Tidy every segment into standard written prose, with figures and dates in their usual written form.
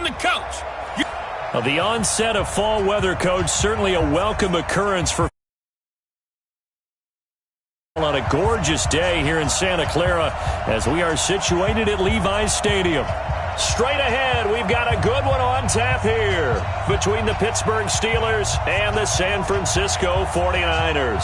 the coach. Well, the onset of fall weather, Coach, certainly a welcome occurrence for on a gorgeous day here in Santa Clara as we are situated at Levi's Stadium. Straight ahead, we've got a good one on tap here between the Pittsburgh Steelers and the San Francisco 49ers.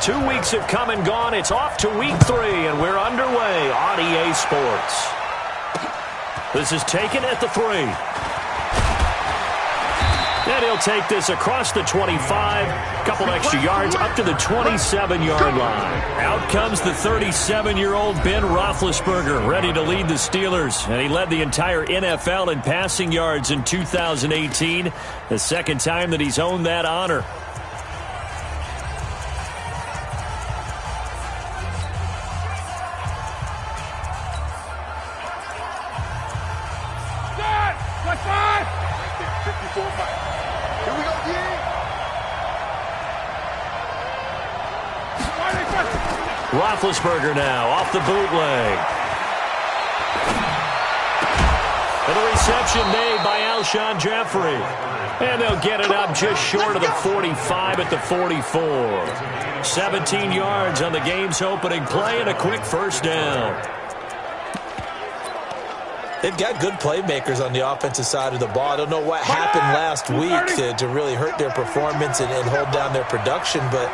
Two weeks have come and gone. It's off to week 3, and we're underway on EA Sports. This is taken at the 3. And he'll take this across the 25, a couple extra yards, up to the 27-yard line. Out comes the 37-year-old Ben Roethlisberger, ready to lead the Steelers. And he led the entire NFL in passing yards in 2018, the second time that he's owned that honor. Roethlisberger now off the bootleg. And a reception made by Alshon Jeffrey. And they'll get it up just short of the 45 at the 44. 17 yards on the game's opening play and a quick first down. They've got good playmakers on the offensive side of the ball. I don't know what happened last week to really hurt their performance and hold down their production, but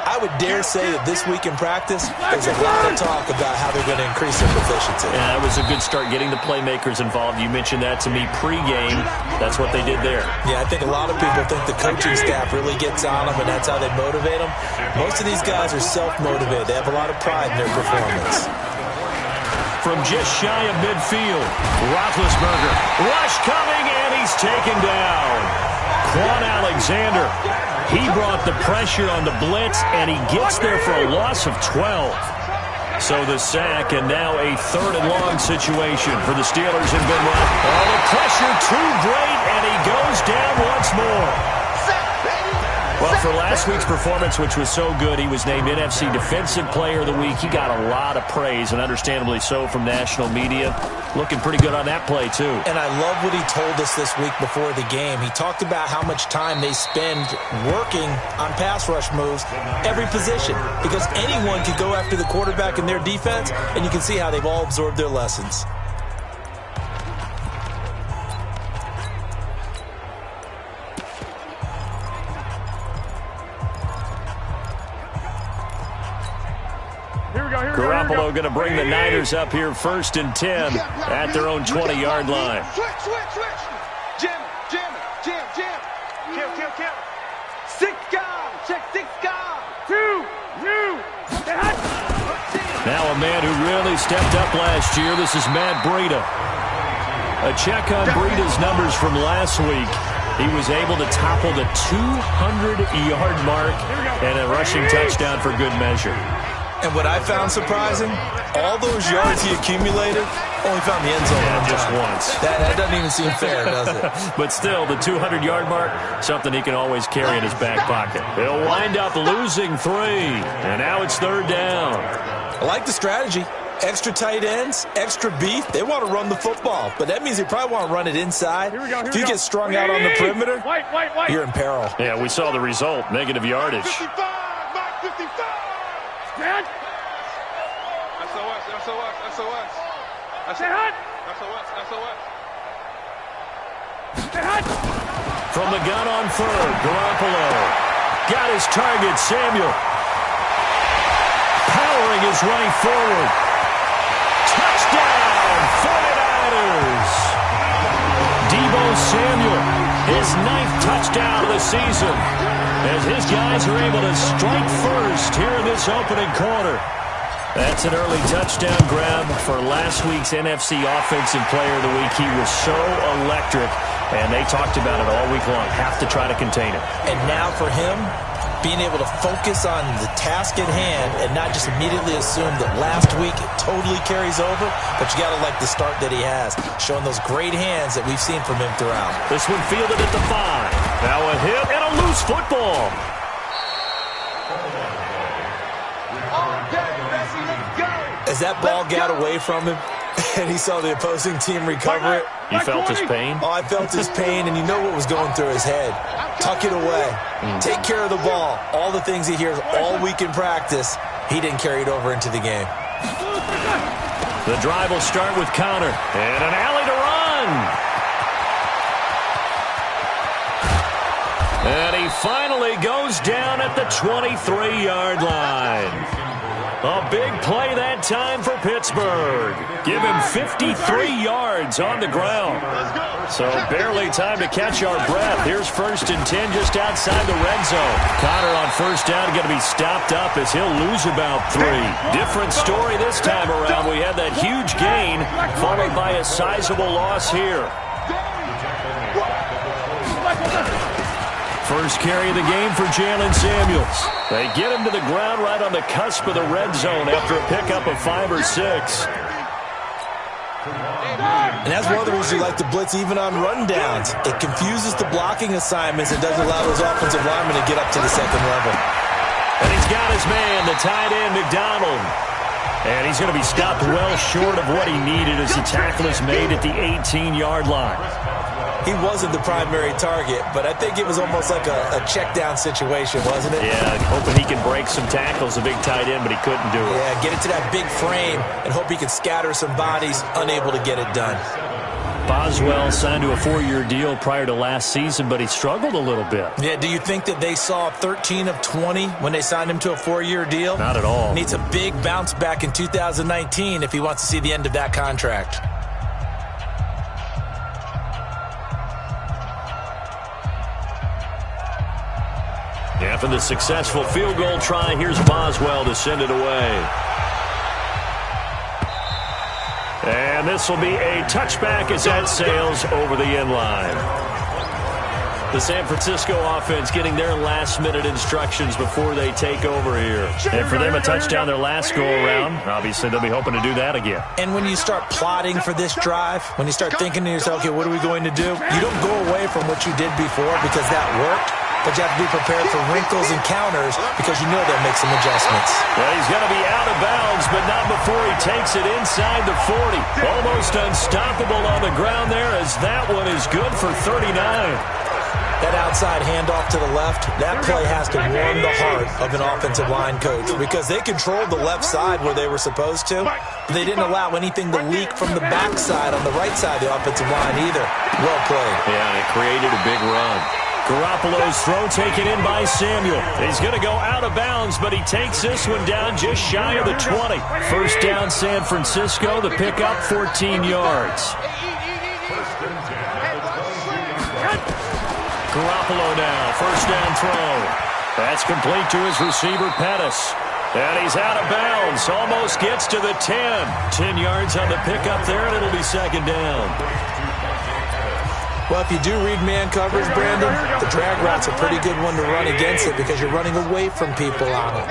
I would dare say that this week in practice, there's a lot of talk about how they're going to increase their proficiency. Yeah, that was a good start getting the playmakers involved. You mentioned that to me pregame. That's what they did there. Yeah, I think a lot of people think the coaching staff really gets on them, and that's how they motivate them. Most of these guys are self-motivated. They have a lot of pride in their performance. From just shy of midfield, Roethlisberger. Rush coming, and he's taken down. Quan Alexander. He brought the pressure on the blitz, and he gets there for a loss of 12. So the sack, and now a 3rd and long situation for the Steelers and Ben Roethlisberger. Oh, the pressure too great, and he goes down once more. Well, for last week's performance, which was so good, he was named NFC Defensive Player of the Week. He got a lot of praise, and understandably so, from national media. Looking pretty good on that play, too. And I love what he told us this week before the game. He talked about how much time they spend working on pass rush moves, every position, because anyone could go after the quarterback in their defense, and you can see how they've all absorbed their lessons. Garoppolo going to bring the Niners up here 1st and 10 at their own 20-yard line. Switch. Jam. Kill. 6 guard. Check 6 guard. 2. Now a man who really stepped up last year. This is Matt Breida. A check on Breida's numbers from last week. He was able to topple the 200-yard mark and a rushing touchdown for good measure. And what I found surprising, all those yards he accumulated, only found the end zone just once. That doesn't even seem fair, does it? But still, the 200-yard mark, something he can always carry in his back pocket. He'll wind up losing 3, and now it's 3rd down. I like the strategy. Extra tight ends, extra beef. They want to run the football, but that means they probably want to run it inside. If you get strung out on the perimeter, you're in peril. Yeah, we saw the result, negative yardage. 55. Dad? SOS. From the gun on 3rd, Garoppolo got his target, Samuel. Powering his way forward. Touchdown, 49ers. Deebo Samuel, his 9th touchdown of the season. as his guys are able to strike first here in this opening quarter. That's an early touchdown grab for last week's NFC Offensive Player of the Week. He was so electric, and they talked about it all week long. Have to try to contain him. And now for him, being able to focus on the task at hand and not just immediately assume that last week it totally carries over, but you got to like the start that he has, showing those great hands that we've seen from him throughout. This one fielded at the 5. Now a hit and a loose football. As that ball got away from him and he saw the opposing team recover it. You felt his pain? Oh, I felt his pain, and you know what was going through his head. Tuck it away. Take care of the ball. All the things he hears all week in practice, he didn't carry it over into the game. The drive will start with Connor. And an alley to run. And he finally goes down at the 23-yard line. A big play that time for Pittsburgh. Give him 53 yards on the ground. So barely time to catch our breath. Here's 1st and 10 just outside the red zone. Connor on first down going to be stopped up as he'll lose about 3. Different story this time around. We had that huge gain followed by a sizable loss here. First carry of the game for Jalen Samuels. They get him to the ground right on the cusp of the red zone after a pickup of 5 or 6. And that's one of the reasons you like to blitz even on rundowns. It confuses the blocking assignments and doesn't allow those offensive linemen to get up to the second level. And he's got his man, the tight end, McDonald. And he's going to be stopped well short of what he needed as the tackle is made at the 18-yard line. He wasn't the primary target, but I think it was almost like a check-down situation, wasn't it? Yeah, hoping he can break some tackles, a big tight end, but he couldn't do it. Yeah, get it to that big frame and hope he can scatter some bodies, unable to get it done. Boswell signed to a 4-year deal prior to last season, but he struggled a little bit. Yeah, do you think that they saw 13 of 20 when they signed him to a 4-year deal? Not at all. Needs a big bounce back in 2019 if he wants to see the end of that contract. After the successful field goal try, here's Boswell to send it away. And this will be a touchback as that sails over the end line. The San Francisco offense getting their last-minute instructions before they take over here. And for them, a touchdown their last go-around. Obviously, they'll be hoping to do that again. And when you start plotting for this drive, when you start thinking to yourself, okay, what are we going to do? You don't go away from what you did before because that worked. But you have to be prepared for wrinkles and counters because you know they'll make some adjustments. Well, he's going to be out of bounds, but not before he takes it inside the 40. Almost unstoppable on the ground there as that one is good for 39. That outside handoff to the left, that play has to warm the heart of an offensive line coach because they controlled the left side where they were supposed to. They didn't allow anything to leak from the backside on the right side of the offensive line either. Well played. Yeah, and it created a big run. Garoppolo's throw taken in by Samuel. He's going to go out of bounds, but he takes this one down just shy of the 20. First down, San Francisco. The pickup, 14 yards. Garoppolo now, first down throw. That's complete to his receiver, Pettis. And he's out of bounds. Almost gets to the 10. 10 yards on the pickup there, and it'll be second down. Well, if you do read man coverage, Brandon, the drag route's a pretty good one to run against it because you're running away from people on it.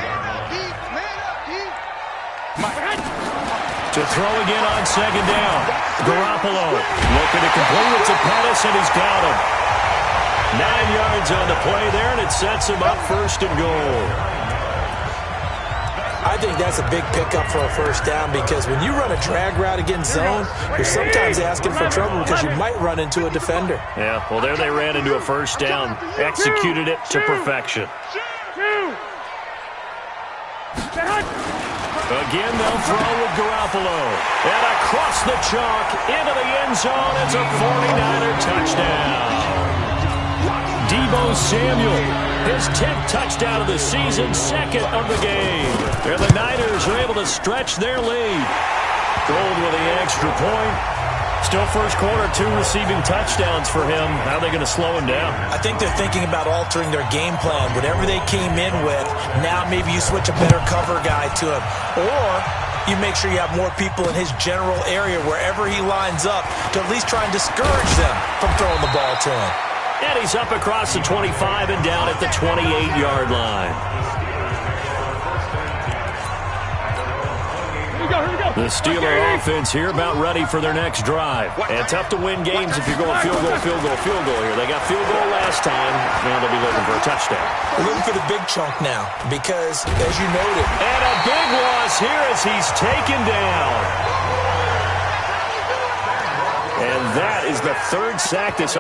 To throw again on second down. Garoppolo looking to complete it to Pettis, and he's got him. 9 yards on the play there, and it sets him up first and goal. I think that's a big pickup for a first down because when you run a drag route against zone, you're sometimes asking for trouble because you might run into a defender. Yeah, well, there they ran into a first down, executed it to perfection. Again, they'll throw with Garoppolo. And across the chalk, into the end zone, it's a 49er touchdown. Deebo Samuel, his 10th touchdown of the season, second of the game. And the Niners are able to stretch their lead. Gold with the extra point. Still first quarter, 2 receiving touchdowns for him. How are they going to slow him down? I think they're thinking about altering their game plan. Whatever they came in with, now maybe you switch a better cover guy to him. Or you make sure you have more people in his general area wherever he lines up to at least try and discourage them from throwing the ball to him. And he's up across the 25 and down at the 28-yard line. The Steeler offense here about ready for their next drive. And tough to win games if you're going field goal here. They got field goal last time. Now they'll be looking for a touchdown. We're looking for the big chunk now because, as you noted. And a big loss here as he's taken down. And that is the 3rd sack this.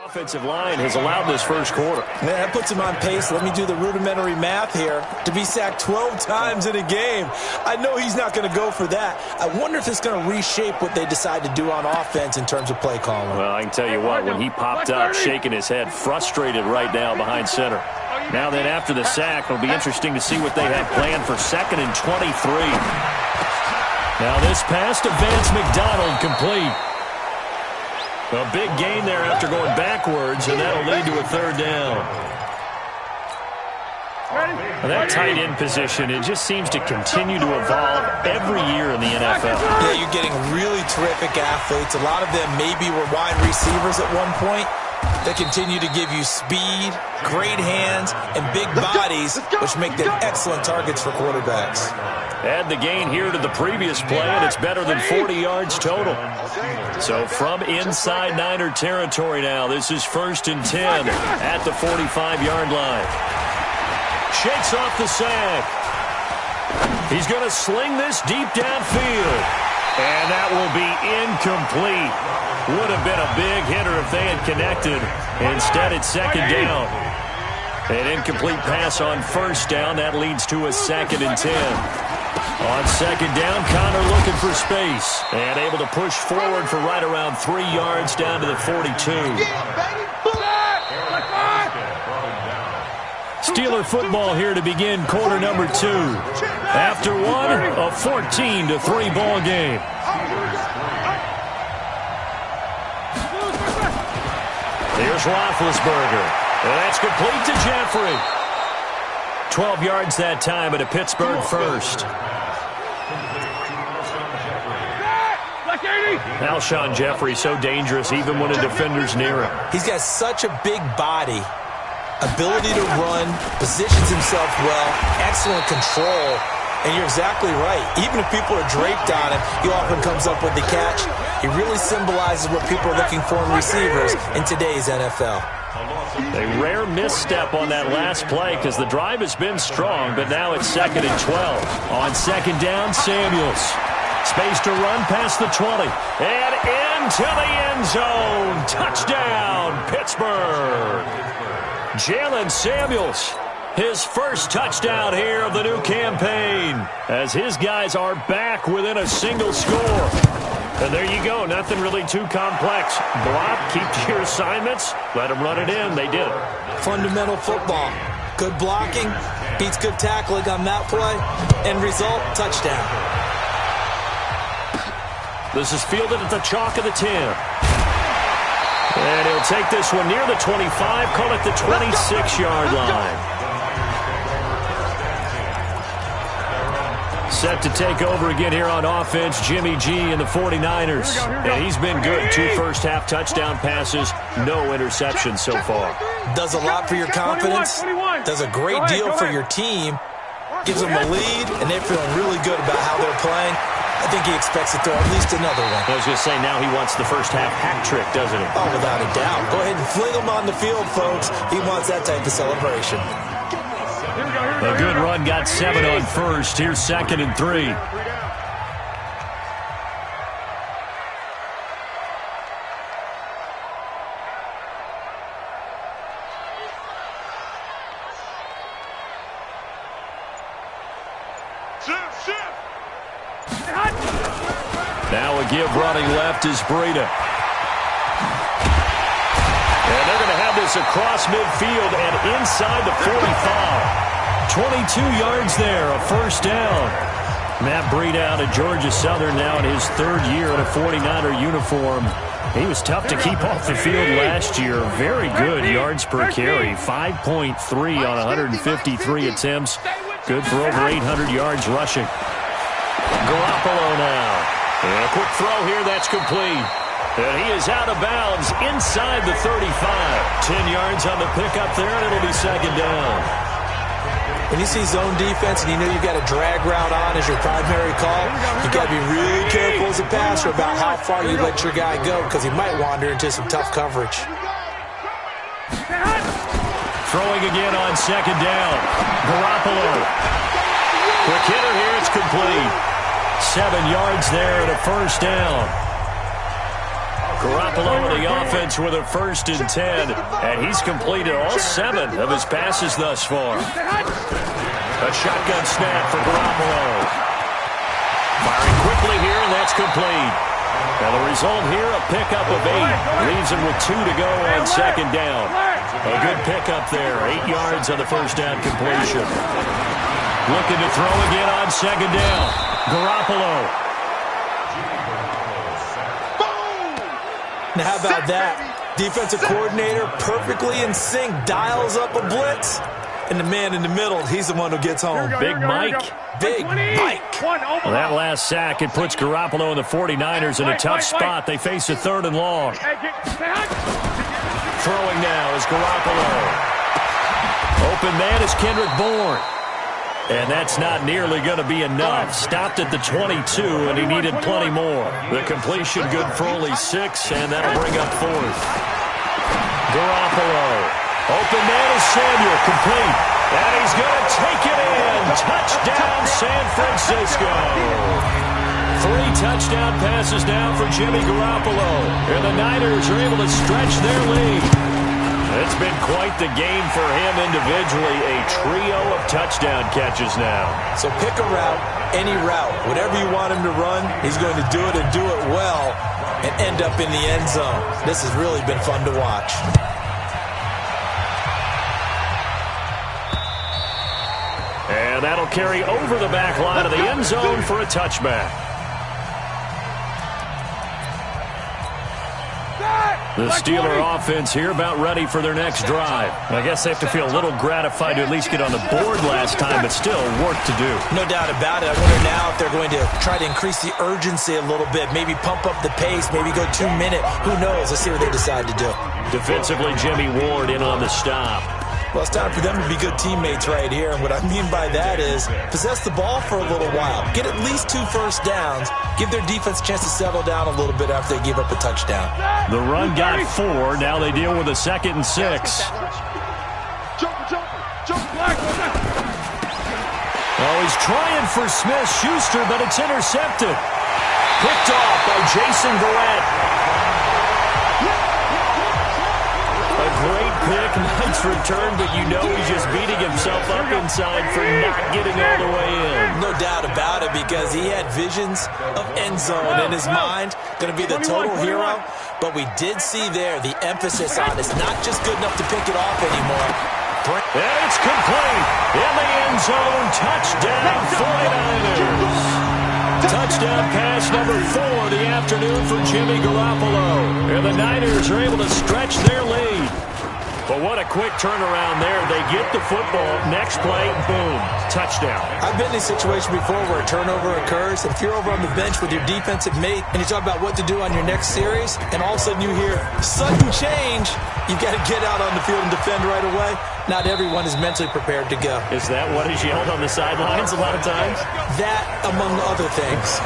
Offensive line has allowed this first quarter. Man, that puts him on pace. Let me do the rudimentary math here. To be sacked 12 times in a game. I know he's not going to go for that. I wonder if it's going to reshape what they decide to do on offense in terms of play calling. Well, I can tell you what, when he popped up, shaking his head, frustrated right now behind center. Now then, after the sack, it'll be interesting to see what they have planned for 2nd and 23. Now this pass to Vance McDonald complete. A big gain there after going backwards, and that'll lead to a 3rd down. That tight end position, it just seems to continue to evolve every year in the NFL. Yeah, you're getting really terrific athletes. A lot of them maybe were wide receivers at one point. They continue to give you speed, great hands, and big bodies, which make them excellent targets for quarterbacks. Add the gain here to the previous play, and it's better than 40 yards total. So from inside Niner territory now, this is 1st and 10 at the 45-yard line. Shakes off the sack. He's going to sling this deep downfield. And that will be incomplete. Would have been a big hitter if they had connected. Instead, it's 2nd down. An incomplete pass on 1st down. That leads to a 2nd and 10. On 2nd down, Connor looking for space. And able to push forward for right around 3 yards down to the 42. Steeler football here to begin quarter number 2. After one, a 14-3 ball game. Here's Roethlisberger. And that's complete to Jeffrey. 12 yards that time at a Pittsburgh first. Alshon Jeffrey so dangerous even when a defender's near him. He's got such a big body. Ability to run, positions himself well, excellent control, and you're exactly right. Even if people are draped on him, he often comes up with the catch. He really symbolizes what people are looking for in receivers in today's NFL. A rare misstep on that last play because the drive has been strong, but now it's 2nd and 12. On 2nd down, Samuels. Space to run past the 20. And into the end zone. Touchdown, Pittsburgh. Jalen Samuels, his first touchdown here of the new campaign, as his guys are back within a single score. And there you go, nothing really too complex. Block, keep to your assignments, let them run it in. They did it. Fundamental football. Good blocking, beats good tackling on that play. End result, touchdown. This is fielded at the chalk of the 10. And he'll take this one near the 25, call it the 26-yard line. Set to take over again here on offense, Jimmy G and the 49ers. And he's been good. 2 first-half touchdown passes, no interceptions so far. Does a lot for your confidence, does a great deal for your team, gives them a lead, and they're feeling really good about how they're playing. I think he expects to throw at least another one. I was going to say, now he wants the first-half hat trick, doesn't he? Oh, without a doubt. Go ahead and fling him on the field, folks. He wants that type of celebration. A good run, got 7 on first. Here's 2nd and 3. Now a give running left is Breida. And they're going to have this across midfield and inside the 45. 22 yards there, a first down. Matt Breida out of Georgia Southern now in his third year in a 49er uniform. He was tough to keep off the field last year. Very good yards per carry. 5.3 on 153 attempts. Good for over 800 yards rushing. Garoppolo now. And a quick throw here, that's complete. And he is out of bounds inside the 35. 10 yards on the pickup there, and it'll be second down. When you see zone defense and you know you've got a drag route on as your primary call, you've got to be really careful as a passer about how far you let your guy go because he might wander into some tough coverage. Throwing again on second down. Garoppolo. Quick hitter here, it's complete. 7 yards there and a first down. Garoppolo with the offense with a 1st and 10, and he's completed all 7 of his passes thus far. A shotgun snap for Garoppolo. Firing quickly here, and that's complete. Now the result here, a pickup of 8. Leaves him with 2 to go on second down. A good pickup there, 8 yards on the first down completion. Looking to throw again on second down. Garoppolo. Now, how about that? Defensive coordinator perfectly in sync, dials up a blitz, and the man in the middle, he's the one who gets home. Big Mike. Big Mike. Well, that last sack, it puts Garoppolo and the 49ers in a tough spot. They face a 3rd and long. Throwing now is Garoppolo. Open man is Kendrick Bourne. And that's not nearly going to be enough. Stopped at the 22, and he needed plenty more. The completion good for only 6, and that'll bring up 4th. Garoppolo. Open man is Samuel, complete. And he's going to take it in. Touchdown, San Francisco. 3 touchdown passes now for Jimmy Garoppolo. And the Niners are able to stretch their lead. It's been quite the game for him individually. A trio of touchdown catches now. So pick a route, any route. Whatever you want him to run, he's going to do it and do it well and end up in the end zone. This has really been fun to watch. And that'll carry over the back line of the end zone for a touchback. The Steeler offense here about ready for their next drive. I guess they have to feel a little gratified to at least get on the board last time, but still work to do. No doubt about it. I wonder now if they're going to try to increase the urgency a little bit, maybe pump up the pace, maybe go 2-minute. Who knows? Let's see what they decide to do. Defensively, Jimmy Ward in on the stop. Well, it's time for them to be good teammates right here, and what I mean by that is possess the ball for a little while, get at least 2 first downs, give their defense a chance to settle down a little bit after they give up a touchdown. The run got 4. Now they deal with a 2nd and 6. Oh, he's trying for Smith-Schuster, but it's intercepted. Picked off by Jason Verrett. A great pick, nice return, but you know he's just beating himself up inside for not getting all the way in. No doubt about it, because he had visions of end zone in his mind. Going to be the total hero. But we did see there the emphasis on it's not just good enough to pick it off anymore. And it's complete. In the end zone, touchdown 49ers. Touchdown pass number 4 of the afternoon for Jimmy Garoppolo. And the Niners are able to stretch their lead. But what a quick turnaround there. They get the football. Next play, boom, touchdown. I've been in a situation before where a turnover occurs. If you're over on the bench with your defensive mate and you talk about what to do on your next series, and all of a sudden you hear sudden change, you've got to get out on the field and defend right away. Not everyone is mentally prepared to go. Is that what is yelled on the sidelines a lot of times? That, among other things.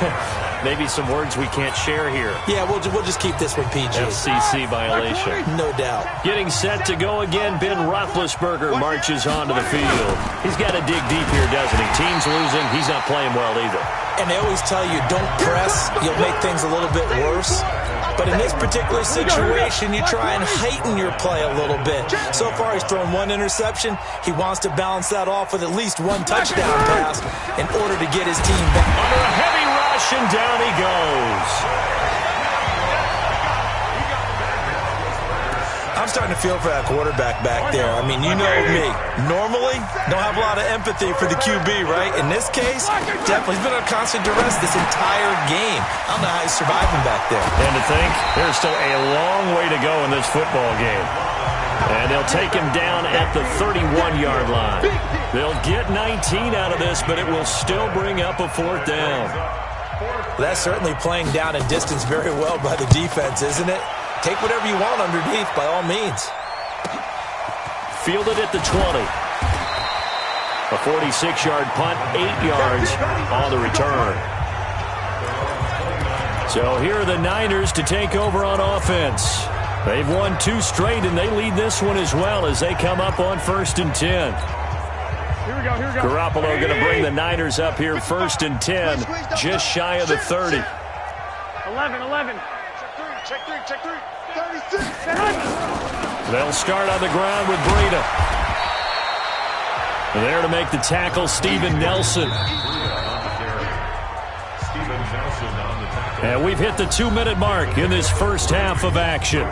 Maybe some words we can't share here. Yeah, we'll just keep this one PG. FCC violation. No doubt. Getting set to go again, Ben Roethlisberger marches onto the field. He's got to dig deep here, doesn't he? Team's losing. He's not playing well either. And they always tell you, don't press. You'll make things a little bit worse. But in this particular situation, you try and heighten your play a little bit. So far, he's thrown one interception. He wants to balance that off with at least one touchdown pass in order to get his team back. Under a heavy rush, and down he goes. I'm starting to feel for that quarterback back there. I mean, you know me. Normally, don't have a lot of empathy for the QB, right? In this case, definitely he's been under constant duress this entire game. I don't know how he's surviving back there. And to think, there's still a long way to go in this football game. And they'll take him down at the 31-yard line. They'll get 19 out of this, but it will still bring up a 4th down. Well, that's certainly playing down in distance very well by the defense, isn't it? Take whatever you want underneath, by all means. Fielded at the 20. A 46-yard punt, 8 yards on the return. So here are the Niners to take over on offense. They've won 2 straight, and they lead this one as well as they come up on 1st and 10. Here we go. Garoppolo going to bring the Niners up here 1st and 10, just shy of the 30. 11. Check three. 36. They'll start on the ground with Breida. There to make the tackle, Steven Nelson. And we've hit the 2-minute mark in this first half of action.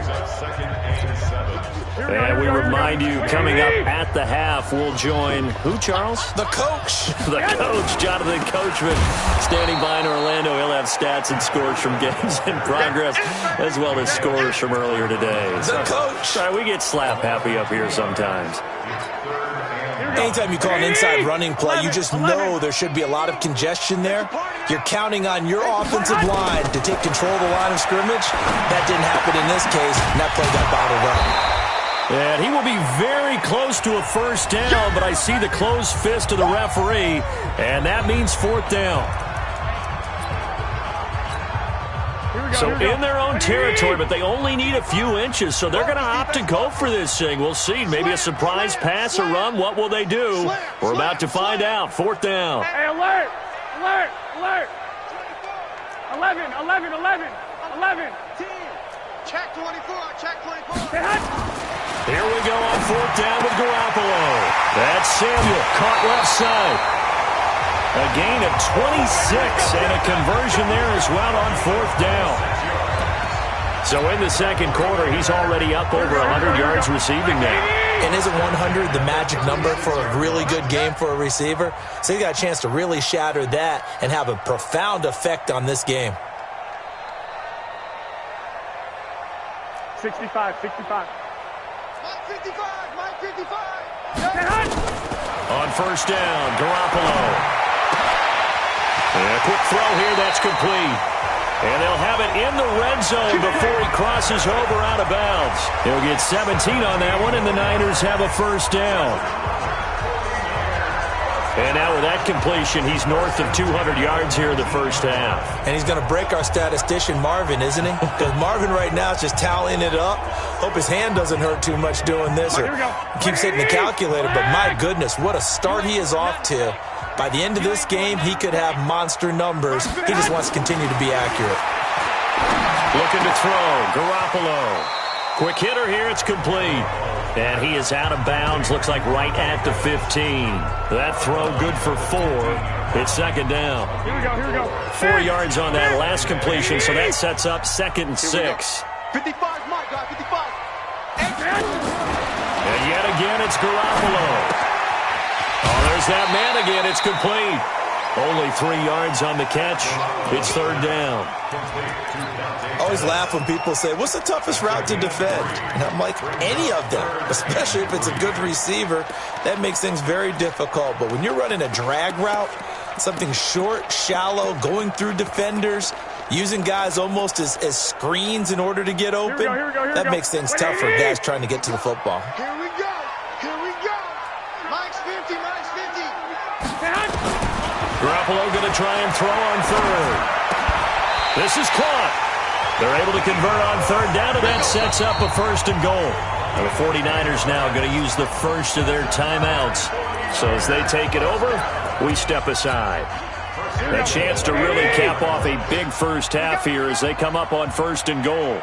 And we remind you, coming up at the half, we'll join who, Charles? The coach. The coach, Jonathan Coachman, standing by in Orlando. He'll have stats and scores from games in progress, as well as scores from earlier today. The coach. Sorry, we get slap happy up here sometimes. Anytime you call an inside running play, you just know there should be a lot of congestion there. You're counting on your offensive line to take control of the line of scrimmage. That didn't happen in this case, and that play got bottled up. And he will be very close to a 1st down, but I see the closed fist of the referee, and that means 4th down. So in their own territory, but they only need a few inches, so they're going to opt to go for this thing. We'll see. Maybe a surprise pass or run. What will they do? We're about to find out. 4th down. Hey, alert. 11. 10. Check 24. Here we go on 4th down with Garoppolo. That's Samuel, caught left side. A gain of 26 and a conversion there as well on 4th down. So in the second quarter, he's already up over 100 yards receiving now. And isn't 100 the magic number for a really good game for a receiver? So he got a chance to really shatter that and have a profound effect on this game. 65. Mike 55. On 1st down, Garoppolo. And a quick throw here, that's complete. And they'll have it in the red zone before he crosses over out of bounds. He'll get 17 on that one, and the Niners have a 1st down. And now with that completion, he's north of 200 yards here in the first half. And he's going to break our statistician, Marvin, isn't he? Because Marvin right now is just tallying it up. Hope his hand doesn't hurt too much doing this or keeps hitting the calculator. But my goodness, what a start he is off to. By the end of this game, he could have monster numbers. He just wants to continue to be accurate. Looking to throw, Garoppolo. Quick hitter here, it's complete. And he is out of bounds, looks like right at the 15. That throw good for 4. It's 2nd down. Here we go. 4 yards on that last completion, so that sets up 2nd and 6. 55, Mike, 55. And yet again, it's Garoppolo. Oh, there's that man again. It's complete. Only 3 yards on the catch. It's 3rd down. I always laugh when people say, what's the toughest route to defend? And I'm like, any of them, especially if it's a good receiver. That makes things very difficult. But when you're running a drag route, something short, shallow, going through defenders, using guys almost as screens in order to get open, that makes things tough for guys trying to get to the football. Here we go. Mike's 50. Garoppolo going to try and throw on 3rd. This is caught. They're able to convert on 3rd down, and that sets up a 1st and goal. And the 49ers now going to use the first of their timeouts. So as they take it over, we step aside. A chance to really cap off a big first half here as they come up on 1st and goal.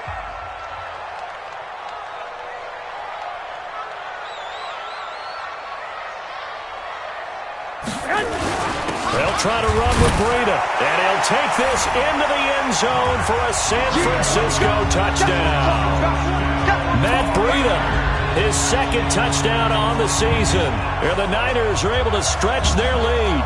They'll try to run with Breida, and he'll take this into the end zone for a San Francisco touchdown. Matt Breida, his 2nd touchdown on the season, and the Niners are able to stretch their lead.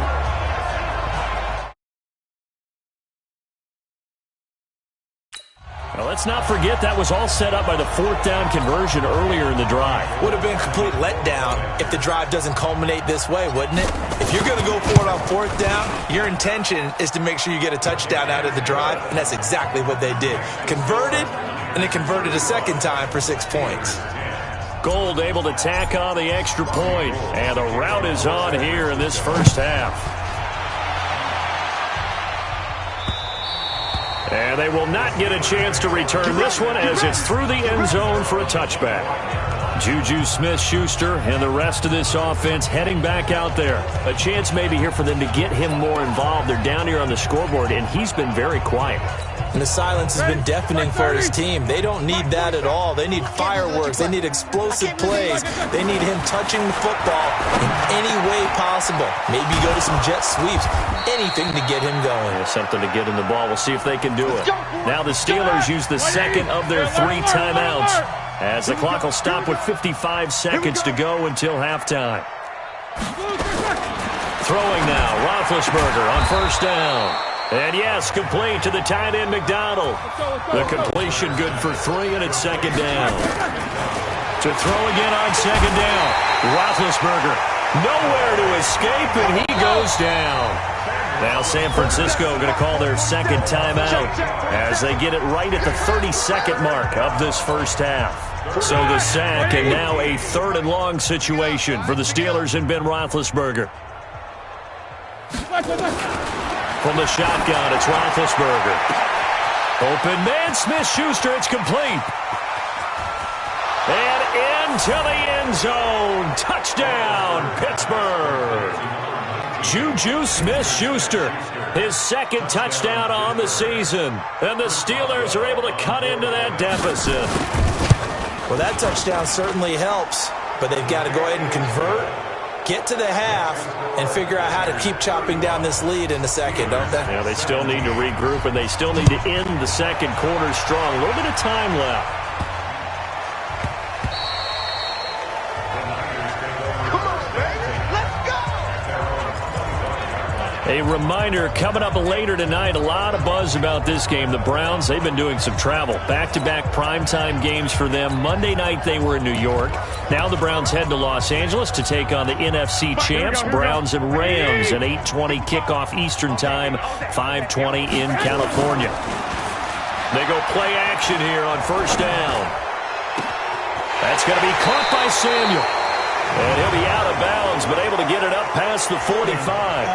Now, let's not forget that was all set up by the 4th down conversion earlier in the drive. Would have been a complete letdown if the drive doesn't culminate this way, wouldn't it? If you're going to go for it on 4th down, your intention is to make sure you get a touchdown out of the drive, and that's exactly what they did. Converted, and they converted a 2nd time for 6 points. Gold able to tack on the extra point, and the route is on here in this first half. And they will not get a chance to return this one as it's through the end zone for a touchback. Juju Smith-Schuster and the rest of this offense heading back out there. A chance maybe here for them to get him more involved. They're down here on the scoreboard, and he's been very quiet. And the silence has been deafening for his team. They don't need that at all. They need fireworks. They need explosive plays. They need him touching the football in any way possible. Maybe go to some jet sweeps. Anything to get him going. Yeah, something to get him the ball. We'll see if they can do it. Now the Steelers use the 2nd of their 3 timeouts as the clock will stop with 55 seconds to go until halftime. Throwing now, Roethlisberger on 1st down. And yes, complete to the tight end McDonald. The completion good for 3, and it's 2nd down. To throw again on 2nd down. Roethlisberger nowhere to escape, and he goes down. Now San Francisco going to call their 2nd timeout as they get it right at the 32nd mark of this first half. So the sack, and now a 3rd and long situation for the Steelers and Ben Roethlisberger. From the shotgun, it's Roethlisberger. Open man, Smith-Schuster, it's complete. And into the end zone. Touchdown, Pittsburgh. Juju Smith-Schuster, his 2nd touchdown on the season. And the Steelers are able to cut into that deficit. Well, that touchdown certainly helps, but they've got to go ahead and convert, get to the half, and figure out how to keep chopping down this lead in the 2nd, don't they? Yeah, they still need to regroup, and they still need to end the 2nd quarter strong. A little bit of time left. A reminder, coming up later tonight, a lot of buzz about this game. The Browns, they've been doing some travel. Back-to-back primetime games for them. Monday night they were in New York. Now the Browns head to Los Angeles to take on the NFC champs, Browns and Rams, an 8:20 kickoff Eastern time, 5:20 in California. They go play action here on 1st down. That's going to be caught by Samuel. And he'll be out of bounds, but able to get it up past the 45.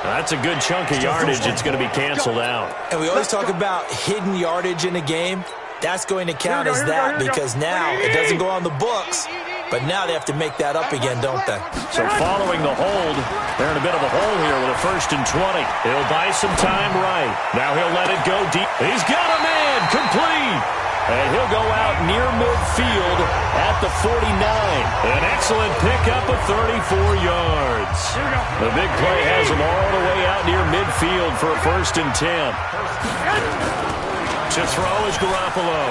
That's a good chunk of yardage. It's going to be canceled out. And we always talk about hidden yardage in a game. That's going to count as that because now it doesn't go on the books, but now they have to make that up again, don't they? So following the hold, they're in a bit of a hole here with a 1st and 20. He'll buy some time right. Now he'll let it go deep. He's got a man complete. And he'll go out near midfield at the 49. An excellent pickup of 34 yards. The big play has him all the way out near midfield for a 1st and 10. To throw is Garoppolo.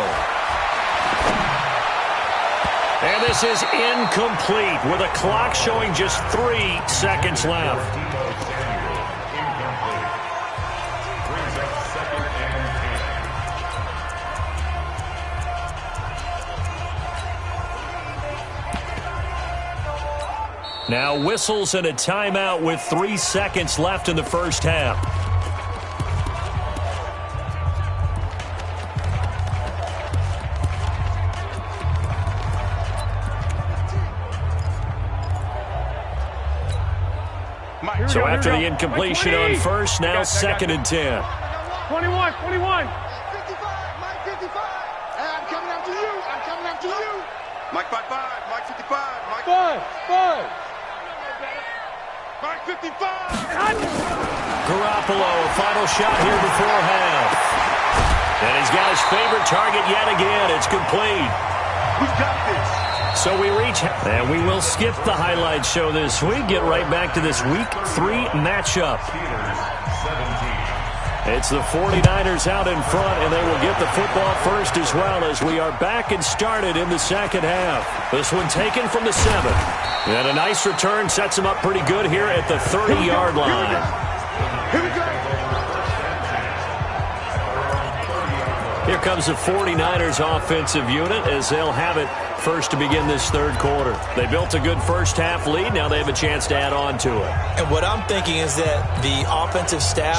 And this is incomplete with a clock showing just 3 seconds left. Now whistles and a timeout with 3 seconds left in the first half. So after the incompletion on 1st, now 2nd and 10. 21. 55. I'm coming after you. Mike 55, Mike 55, Mike 5. Mike 55. Garoppolo, final shot here before half. And he's got his favorite target yet again. It's complete. We got this. So we reach, and we will skip the highlight show this week. Get right back to this Week 3 matchup. It's the 49ers out in front, and they will get the football first as well as we are back and started in the second half. This one taken from the 7. And a nice return sets them up pretty good here at the 30-yard line. Here we go. Here comes the 49ers offensive unit as they'll have it first to begin this third quarter. They built a good first half lead. Now they have a chance to add on to it. And what I'm thinking is that the offensive staff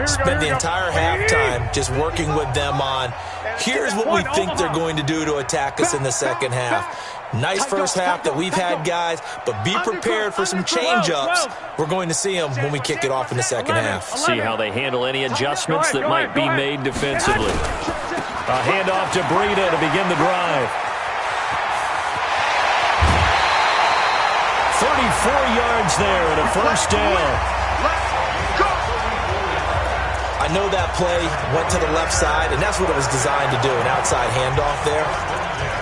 spent the entire halftime just working with them on, here's what we think they're going to do to attack us in the second half. Nice first half that we've had, guys, but be prepared for some change-ups. We're going to see them when we kick it off in the second half. See how they handle any adjustments that might be made defensively. A handoff to Breida to begin the drive. 34 yards there and a first down. I know that play went to the left side, and that's what it was designed to do, an outside handoff there.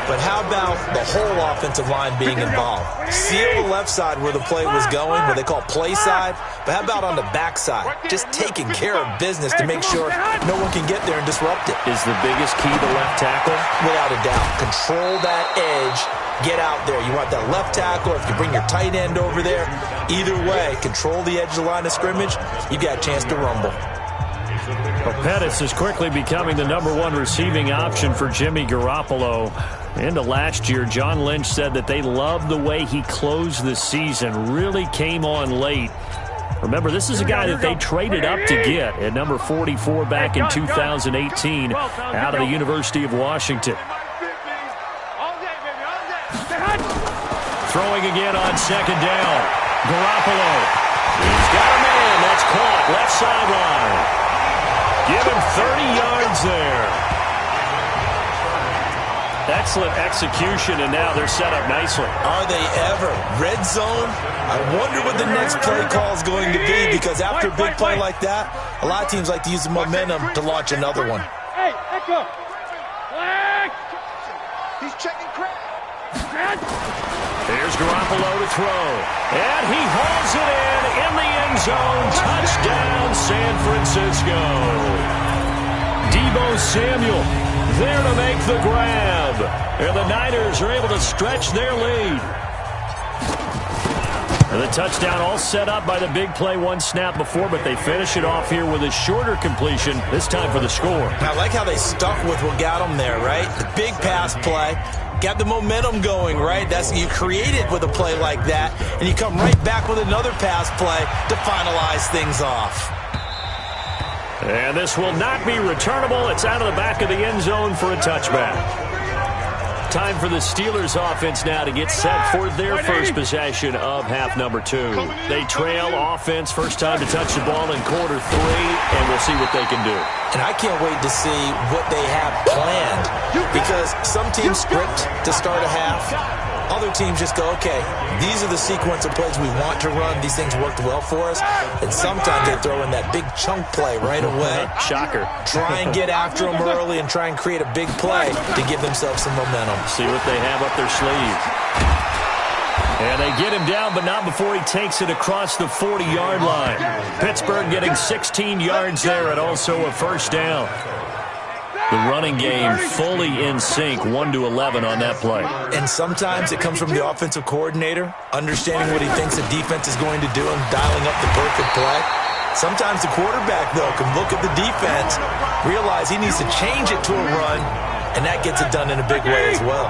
But how about the whole offensive line being involved? Seal the left side where the play was going, what they call play side. But how about on the back side? Just taking care of business to make sure no one can get there and disrupt it. Is the biggest key to left tackle? Without a doubt. Control that edge. Get out there. You want that left tackle. If you bring your tight end over there, either way, control the edge of the line of scrimmage, you got a chance to rumble. Well, Pettis is quickly becoming the #1 receiving option for Jimmy Garoppolo. Into last year, John Lynch said that they loved the way he closed the season, really came on late. Remember, this is a guy that they traded up to get at number 44 back in 2018 out of the University of Washington. Throwing again on second down. Garoppolo. He's got a man. That's caught. Left sideline. Give him 30 yards there. Excellent execution, and now they're set up nicely. Are they ever? Red zone? I wonder what the next play call is going to be, because after a big play like that, a lot of teams like to use the momentum to launch another one. Hey, echo. He's checking crap. Here's Garoppolo to throw. And he hauls it in the end zone. Touchdown, San Francisco. Deebo Samuel there to make the grab. And the Niners are able to stretch their lead. And the touchdown all set up by the big play one snap before, but they finish it off here with a shorter completion, this time for the score. I like how they stuck with what got them there, right? The big pass play. Got the momentum going, right? That's you create it with a play like that, and you come right back with another pass play to finalize things off. And this will not be returnable. It's out of the back of the end zone for a touchback. Time for the Steelers offense now to get set for their first possession of half number 2. They trail offense, first time to touch the ball in quarter 3, and we'll see what they can do. And I can't wait to see what they have planned, because some teams script to start a half. Other teams just go, okay, these are the sequence of plays we want to run. These things worked well for us. And sometimes they throw in that big chunk play right away. Shocker. Try and get after them early and try and create a big play to give themselves some momentum. See what they have up their sleeve. And they get him down, but not before he takes it across the 40-yard line. Pittsburgh getting 16 yards there and also a first down. The running game fully in sync, 1-11 on that play. And sometimes it comes from the offensive coordinator, understanding what he thinks the defense is going to do and dialing up the perfect play. Sometimes the quarterback, though, can look at the defense, realize he needs to change it to a run, and that gets it done in a big way as well.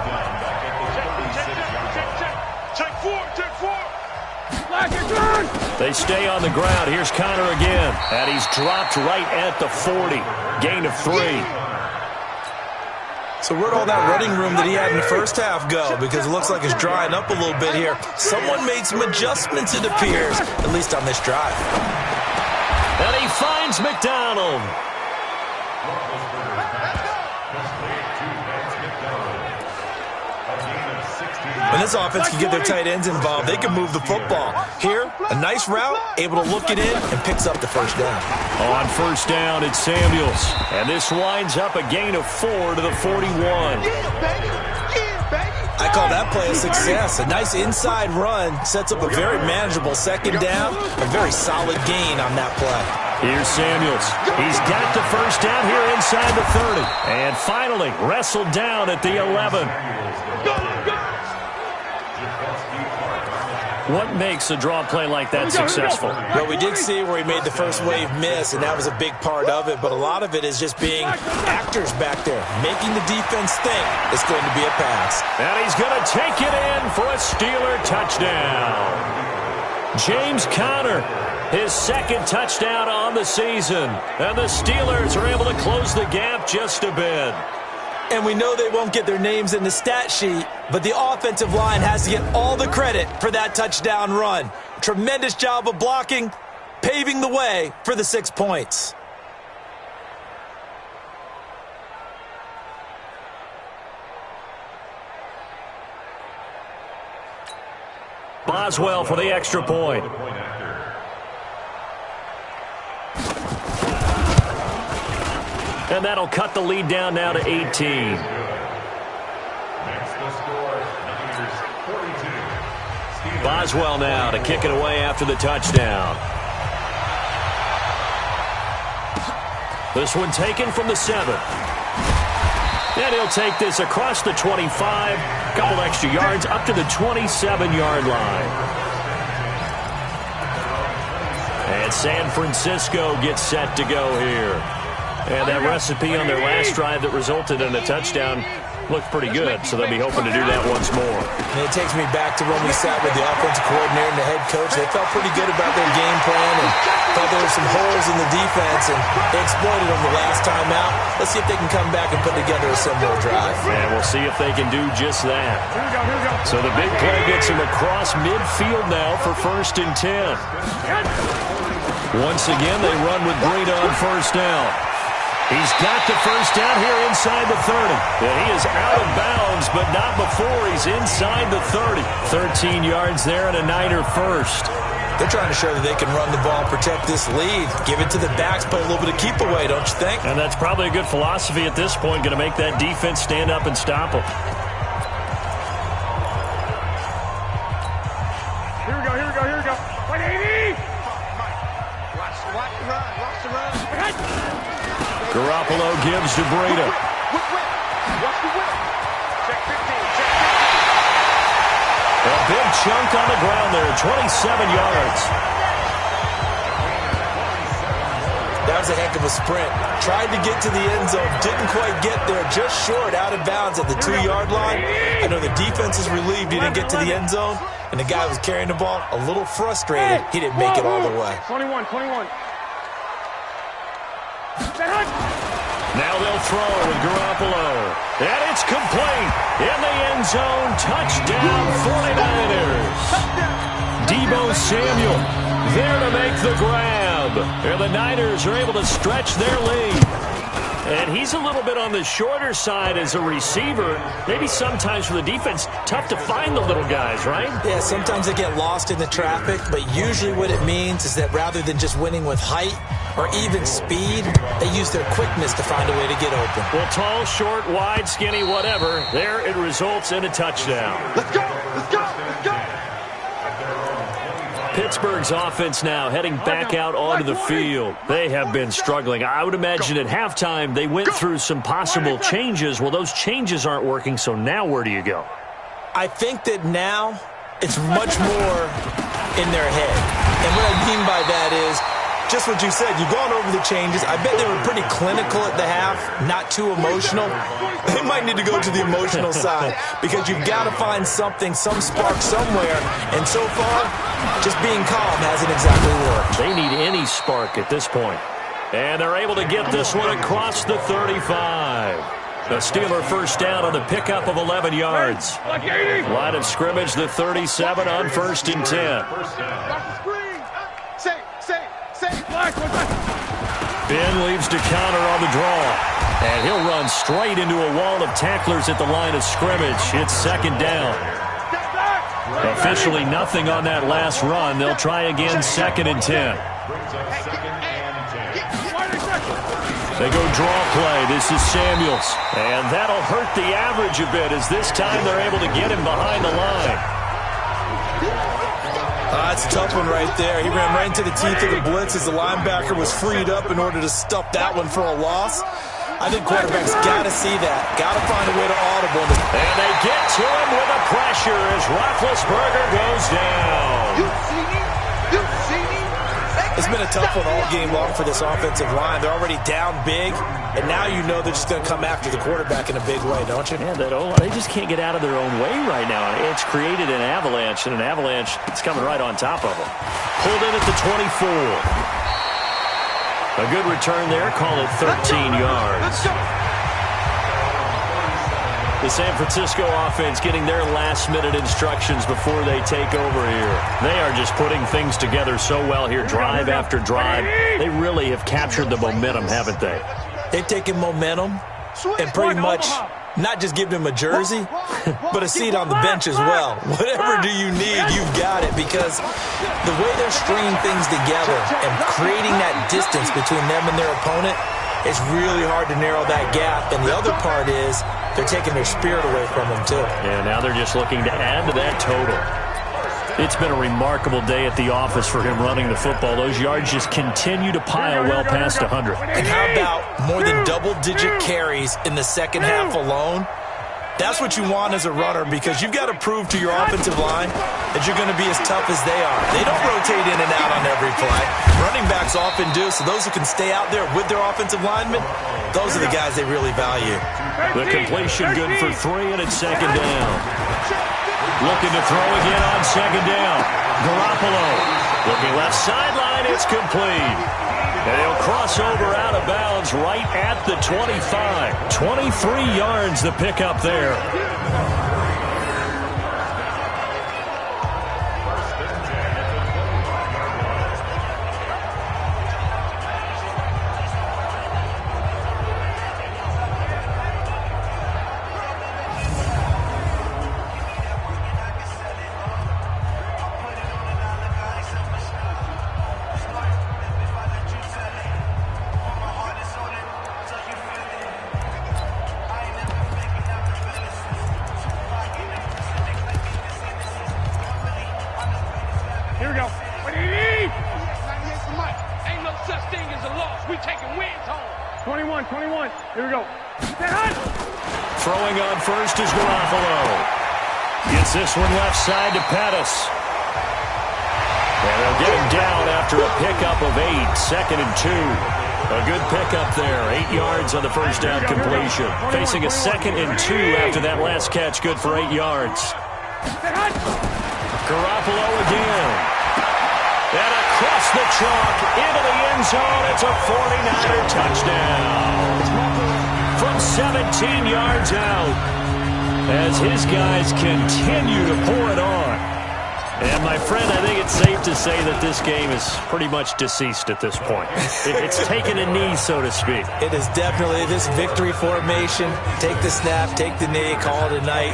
They stay on the ground. Here's Connor again, and he's dropped right at the 40. Gain of 3. So where'd all that running room that he had in the first half go? Because it looks like it's drying up a little bit here. Someone made some adjustments, it appears, at least on this drive. And he finds McDonald. When this offense can get their tight ends involved, they can move the football. Here, a nice route, able to look it in, and picks up the first down. On first down, it's Samuels. And this winds up a gain of 4 to the 41. I call that play a success. A nice inside run sets up a very manageable second down. A very solid gain on that play. Here's Samuels. He's got the first down here inside the 30. And finally wrestled down at the 11. What makes a draw play like that successful? Well, we did see where he made the first wave miss, and that was a big part of it. But a lot of it is just being actors back there, making the defense think it's going to be a pass. And he's going to take it in for a Steeler touchdown. James Conner, his second touchdown on the season. And the Steelers are able to close the gap just a bit. And we know they won't get their names in the stat sheet, but the offensive line has to get all the credit for that touchdown run. Tremendous job of blocking, paving the way for the 6 points. Boswell for the extra point. And that'll cut the lead down now to 18. Boswell now to kick it away after the touchdown. This one taken from the 7. And he'll take this across the 25. Couple extra yards up to the 27-yard line. And San Francisco gets set to go here. And that recipe on their last drive that resulted in a touchdown looked pretty good, so they'll be hoping to do that once more. And it takes me back to when we sat with the offensive coordinator and the head coach. They felt pretty good about their game plan and thought there were some holes in the defense, and they exploited them the last time out. Let's see if they can come back and put together a similar drive. And we'll see if they can do just that. So the big play gets him across midfield now for 1st and 10. Once again, they run with Breida on first down. He's got the first down here inside the 30. And he is out of bounds, but not before he's inside the 30. 13 yards there and a Niner first. They're trying to show that they can run the ball, protect this lead. Give it to the backs, play a little bit of keep away, don't you think? And that's probably a good philosophy at this point, going to make that defense stand up and stop them. Here we go, here we go, here we go. 180! Watch the run, watch the run. Garoppolo gives to Breida. Watch the whip. Check 15, check 15. A big chunk on the ground there, 27 yards. That was a heck of a sprint. Tried to get to the end zone, didn't quite get there, just short, out of bounds at the 2-yard line. I know the defense is relieved he didn't get to the end zone, and the guy was carrying the ball a little frustrated. He didn't make it all the way. 21, 21. Now they'll throw with Garoppolo. And it's complete. In the end zone, touchdown 49ers. Deebo Samuel there to make the grab. And the Niners are able to stretch their lead. And he's a little bit on the shorter side as a receiver. Maybe sometimes for the defense, tough to find the little guys, right? Yeah, sometimes they get lost in the traffic, but usually what it means is that rather than just winning with height or even speed, they use their quickness to find a way to get open. Well, tall, short, wide, skinny, whatever, there it results in a touchdown. Let's go, let's go, let's go. Pittsburgh's offense now heading back out onto the field. They have been struggling. I would imagine at halftime they went through some possible changes. Well, those changes aren't working, so now where do you go? I think that now it's much more in their head. And what I mean by that is just what you said. You've gone over the changes. I bet they were pretty clinical at the half, not too emotional. They might need to go to the emotional side because you've got to find something, some spark somewhere. And so far, just being calm hasn't exactly worked. They need any spark at this point. And they're able to get this one across the 35. The Steeler first down on the pickup of 11 yards. Line of scrimmage, the 37 on 1st and 10. Ben leaves to counter on the draw. And he'll run straight into a wall of tacklers at the line of scrimmage. It's 2nd down. Officially nothing on that last run. They'll try again, 2nd and 10. They go draw play. This is Samuels. And that'll hurt the average a bit as this time they're able to get him behind the line. That's a tough one right there. He ran right into the teeth of the blitz as the linebacker was freed up in order to stuff that one for a loss. I think quarterbacks got to see that. Got to find a way to audible. And they get to him with the pressure as Roethlisberger goes down. You see me? You see me? It's been a tough one all game long for this offensive line. They're already down big, and now you know they're just going to come after the quarterback in a big way, don't you? Yeah, they just can't get out of their own way right now. It's created an avalanche, and an avalanche is coming right on top of them. Pulled in at the 24. A good return there. Call it 13 yards. The San Francisco offense getting their last-minute instructions before they take over here. They are just putting things together so well here, drive after drive. They really have captured the momentum, haven't they? They've taken momentum and pretty much not just given him a jersey, but a seat on the bench as well. Whatever do you need, you've got it, because the way they're stringing things together and creating that distance between them and their opponent, it's really hard to narrow that gap. And the other part is they're taking their spirit away from them, too. Yeah, now they're just looking to add to that total. It's been a remarkable day at the office for him running the football. Those yards just continue to pile well past 100. And how about more than double-digit carries in the second half alone? That's what you want as a runner, because you've got to prove to your offensive line that you're going to be as tough as they are. They don't rotate in and out on every play. Running backs often do, so those who can stay out there with their offensive linemen, those are the guys they really value. The completion good for 3, and it's 2nd down. Looking to throw again on 2nd down. Garoppolo looking left sideline. It's complete. And he'll cross over out of bounds right at the 25. 23 yards the pickup there. Here we go. What do you need? Ain't no such thing as a loss. We taking wins home. 21. Here we go. Throwing on first is Garoppolo. Gets this one left side to Pettis. And they'll get him down after a pickup of 8. 2nd and 2. A good pickup there. 8 yards on the first down completion. Facing a 2nd and 2 after that last catch. Good for 8 yards. Garoppolo again. And across the chalk into the end zone. It's a 49er touchdown. From 17 yards out as his guys continue to pour it on. And, my friend, I think it's safe to say that this game is pretty much deceased at this point. It's taken a knee, so to speak. It is definitely this victory formation. Take the snap, take the knee, call it a night,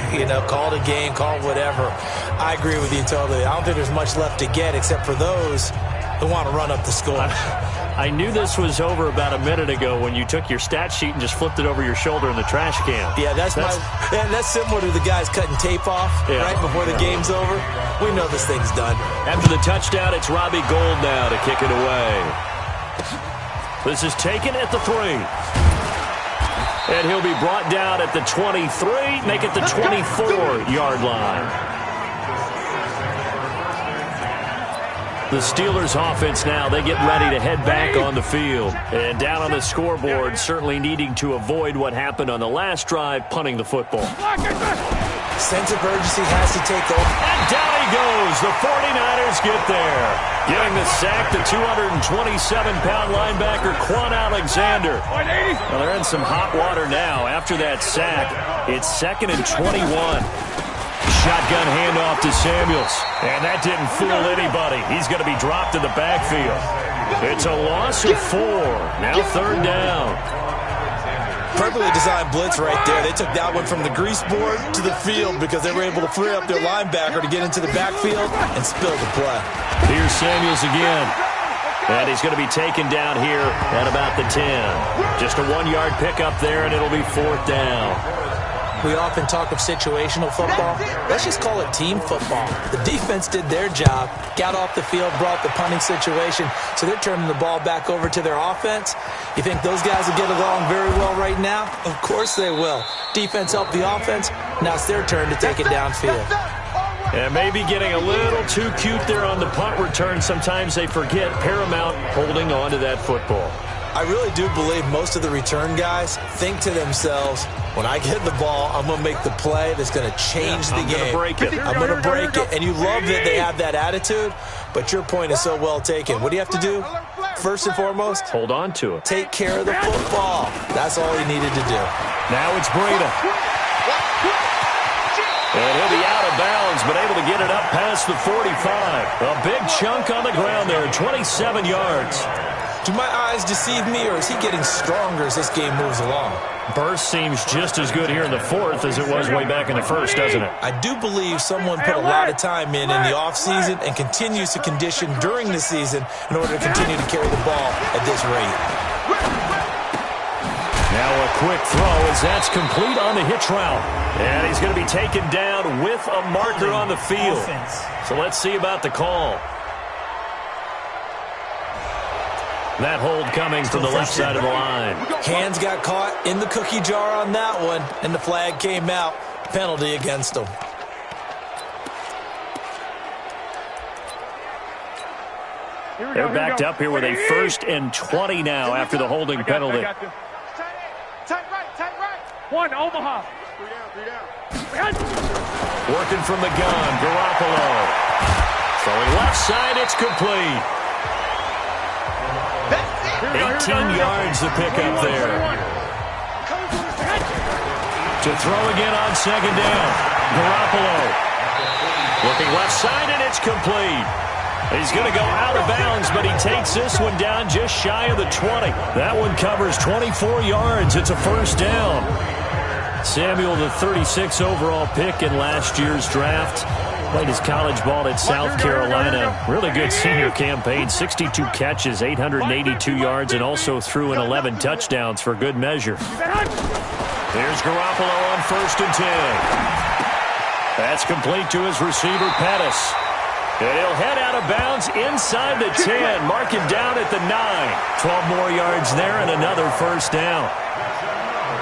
call it a game, call it whatever. I agree with you totally. I don't think there's much left to get except for those who want to run up the score. I knew this was over about a minute ago when you took your stat sheet and just flipped it over your shoulder in the trash can. Yeah, that's similar to the guys cutting tape off right before the game's over. We know this thing's done. After the touchdown, it's Robbie Gould now to kick it away. This is taken at the 3. And he'll be brought down at the 23, make it the 24-yard line. The Steelers offense now, they get ready to head back on the field. And down on the scoreboard, certainly needing to avoid what happened on the last drive, punting the football. Sense of urgency has to take over. And down he goes. The 49ers get there. Getting the sack, the 227-pound linebacker, Quan Alexander. Well, they're in some hot water now. After that sack, it's 2nd and 21. Shotgun handoff to Samuels. And that didn't fool anybody. He's going to be dropped in the backfield. It's a loss of 4. Now 3rd down. Perfectly designed blitz right there. They took that one from the grease board to the field because they were able to free up their linebacker to get into the backfield and spill the play. Here's Samuels again. And he's going to be taken down here at about the 10. Just a 1-yard pickup there, and it'll be 4th down. We often talk of situational football. Let's just call it team football. The defense did their job, got off the field, brought the punting situation, so they're turning the ball back over to their offense. You think those guys will get along very well right now? Of course they will. Defense helped the offense. Now it's their turn to take it downfield. And maybe getting a little too cute there on the punt return. Sometimes they forget paramount holding on to that football. I really do believe most of the return guys think to themselves, when I get the ball, I'm going to make the play that's going to change the game. I'm going to break it. I'm going to break it. And you love that they have that attitude, but your point is so well taken. What do you have to do? First and foremost, hold on to it. Take care of the football. That's all he needed to do. Now it's Breida. And he'll be out of bounds, but able to get it up past the 45. A big chunk on the ground there, 27 yards. Do my eyes deceive me, or is he getting stronger as this game moves along? Burst seems just as good here in the 4th as it was way back in the 1st, doesn't it? I do believe someone put a lot of time in the offseason and continues to condition during the season in order to continue to carry the ball at this rate. Now a quick throw as that's complete on the hitch route. And he's going to be taken down with a marker on the field. So let's see about the call. That hold coming from the left side of the line. Hands got caught in the cookie jar on that one, and the flag came out. Penalty against them. They're backed up here with a 1st and 20 now after the holding penalty. Tight right. 1, Omaha. 3 down. Working from the gun, Garoppolo. Throwing left side, it's complete. 18 yards to pick up there. To throw again on 2nd down. Garoppolo. Looking left side, and it's complete. He's going to go out of bounds, but he takes this one down just shy of the 20. That one covers 24 yards. It's a 1st down. Samuel, the 36 overall pick in last year's draft. Played his college ball at South Carolina. Really good senior campaign. 62 catches, 882 yards, and also threw in 11 touchdowns for good measure. There's Garoppolo on 1st and 10. That's complete to his receiver, Pettis. And he'll head out of bounds inside the 10. Mark him down at the 9. 12 more yards there and another 1st down.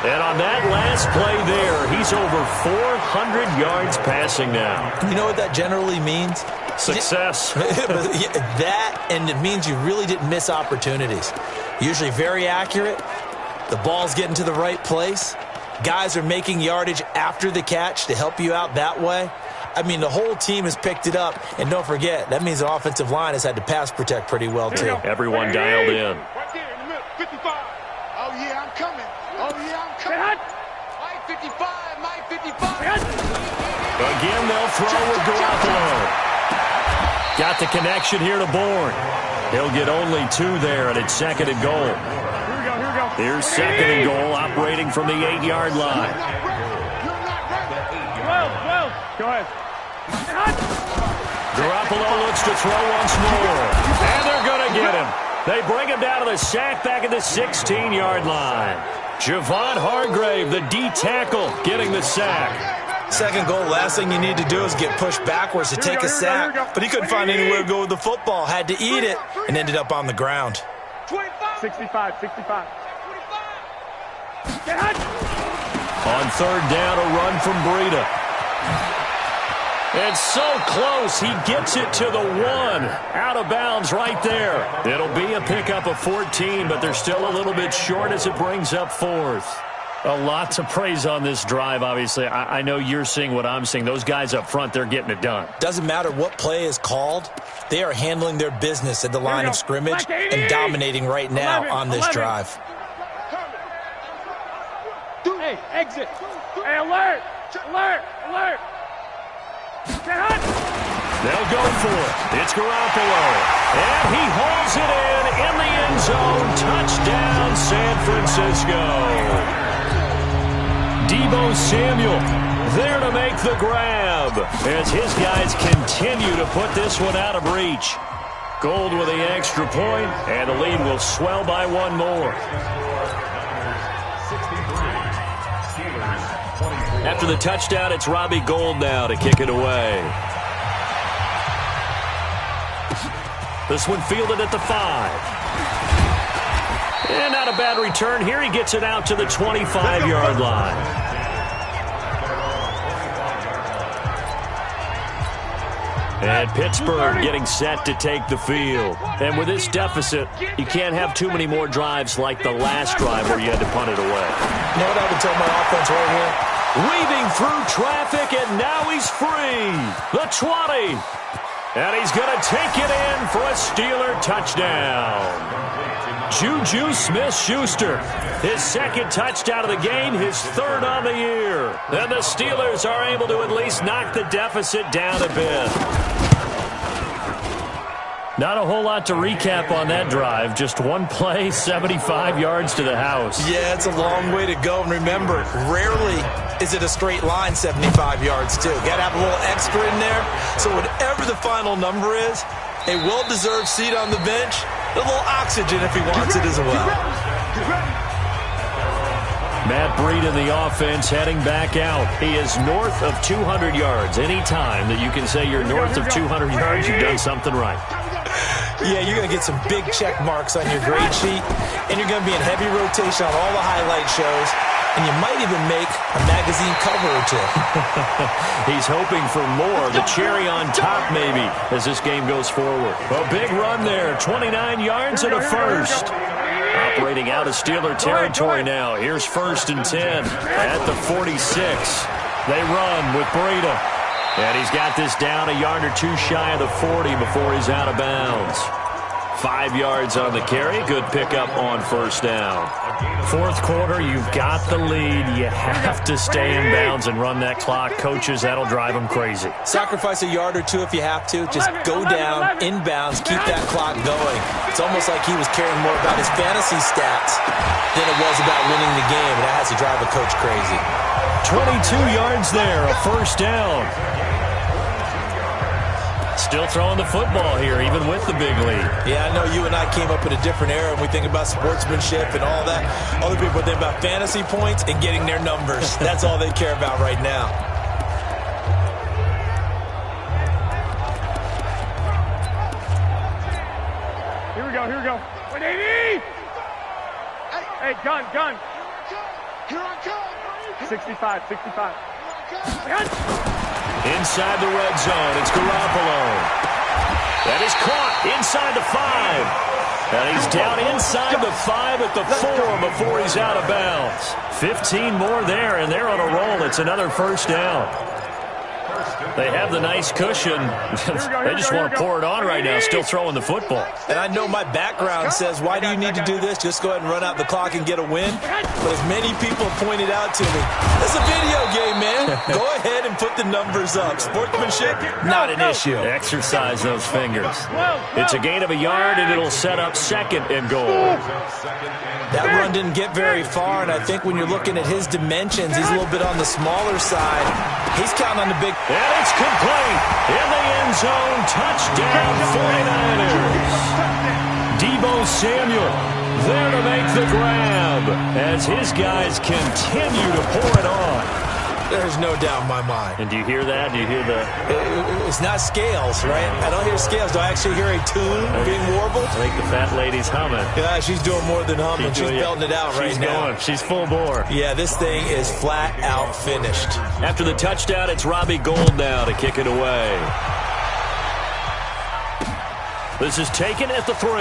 And on that last play there, he's over 400 yards passing now. You know what that generally means? Success. That, and it means you really didn't miss opportunities. Usually very accurate. The ball's getting to the right place. Guys are making yardage after the catch to help you out that way. I mean, the whole team has picked it up. And don't forget, that means the offensive line has had to pass protect pretty well, too. Everyone dialed in. Right there in the middle, 55. Oh, yeah, I'm coming. Oh, yeah, I'm coming. Mike 55, Mike 55. Again, they'll throw with Garoppolo. Got the connection here to Bourne. He'll get only 2 there, and it's 2nd and goal. Here we go. Here's 2nd and goal, operating from the 8-yard line. Well, go ahead. Garoppolo looks to throw once more. And they're going to get him. They bring him down to the sack back at the 16-yard line. Javon Hargrave, the D tackle, getting the sack. 2nd goal, last thing you need to do is get pushed backwards to take a sack. But he couldn't find anywhere to go with the football. Had to eat it and ended up on the ground. 65. On 3rd down, a run from Breida. It's so close, he gets it to the 1. Out of bounds right there. It'll be a pickup of 14, but they're still a little bit short as it brings up 4th. A lot to praise on this drive, obviously. I know you're seeing what I'm seeing. Those guys up front, they're getting it done. Doesn't matter what play is called. They are handling their business at the line of scrimmage and dominating right now on this drive. Hey, exit. Hey, alert. They'll go for it. It's Garoppolo. And he hauls it in the end zone. Touchdown, San Francisco. Debo Samuel there to make the grab as his guys continue to put this one out of reach. Gold with the extra point, and the lead will swell by one more. After the touchdown, it's Robbie Gould now to kick it away. This one fielded at the 5. And not a bad return here. He gets it out to the 25-yard line. And Pittsburgh getting set to take the field. And with this deficit, you can't have too many more drives like the last drive where you had to punt it away. You know what I would tell my offense right here? Weaving through traffic, and now he's free. The 20. And he's going to take it in for a Steeler touchdown. Juju Smith-Schuster, his second touchdown of the game, his third on the year. And the Steelers are able to at least knock the deficit down a bit. Not a whole lot to recap on that drive. Just one play, 75 yards to the house. Yeah, it's a long way to go. And remember, rarely is it a straight line 75 yards, too. Got to have a little extra in there. So whatever the final number is, a well-deserved seat on the bench, a little oxygen if he wants it as well. Matt Breida in the offense heading back out. He is north of 200 yards. Any time that you can say you're north of 200 yards, you've done something right. Yeah, you're going to get some big check marks on your grade sheet, and you're going to be in heavy rotation on all the highlight shows, and you might even make a magazine cover or two. He's hoping for more, the cherry on top maybe, as this game goes forward. A big run there, 29 yards and a first. Operating out of Steeler territory now. Here's 1st and 10 at the 46. They run with Breida. And he's got this down a yard or two shy of the 40 before he's out of bounds. 5 yards on the carry. Good pickup on 1st down. 4th quarter, you've got the lead. You have to stay in bounds and run that clock. Coaches, that'll drive them crazy. Sacrifice a yard or two if you have to. Just go down, inbounds, keep that clock going. It's almost like he was caring more about his fantasy stats than it was about winning the game. That has to drive a coach crazy. 22 yards there, a 1st down. Still throwing the football here, even with the big lead. Yeah, I know you and I came up in a different era, and we think about sportsmanship and all that. Other people think about fantasy points and getting their numbers. That's all they care about right now. Here we go, here we go. 180! Hey, gun. Here I come. 65. Inside the red zone, it's Garoppolo. That is caught inside the 5. And he's down inside the 5 at the 4 before he's out of bounds. 15 more there, and they're on a roll. It's another 1st down. They have the nice cushion. They just want to pour it on right now, still throwing the football. And I know my background says, why do you need to do this? Just go ahead and run out the clock and get a win. But as many people have pointed out to me, it's a video game, man. Go ahead and put the numbers up. Sportsmanship, not an issue. Exercise those fingers. It's a gain of a yard, and it'll set up 2nd and goal. That run didn't get very far, and I think when you're looking at his dimensions, he's a little bit on the smaller side. He's counting on the big. And it's complete. In the end zone, touchdown 49ers. Debo Samuel there to make the grab as his guys continue to pour it on. There's no doubt in my mind. And do you hear that? Do you hear the... It's not scales, right? I don't hear scales. Do I actually hear a tune being warbled? I think the fat lady's humming. Yeah, she's doing more than humming. She's belting it out right now. She's full bore. Yeah, this thing is flat out finished. After the touchdown, it's Robbie Gould now to kick it away. This is taken at the 3.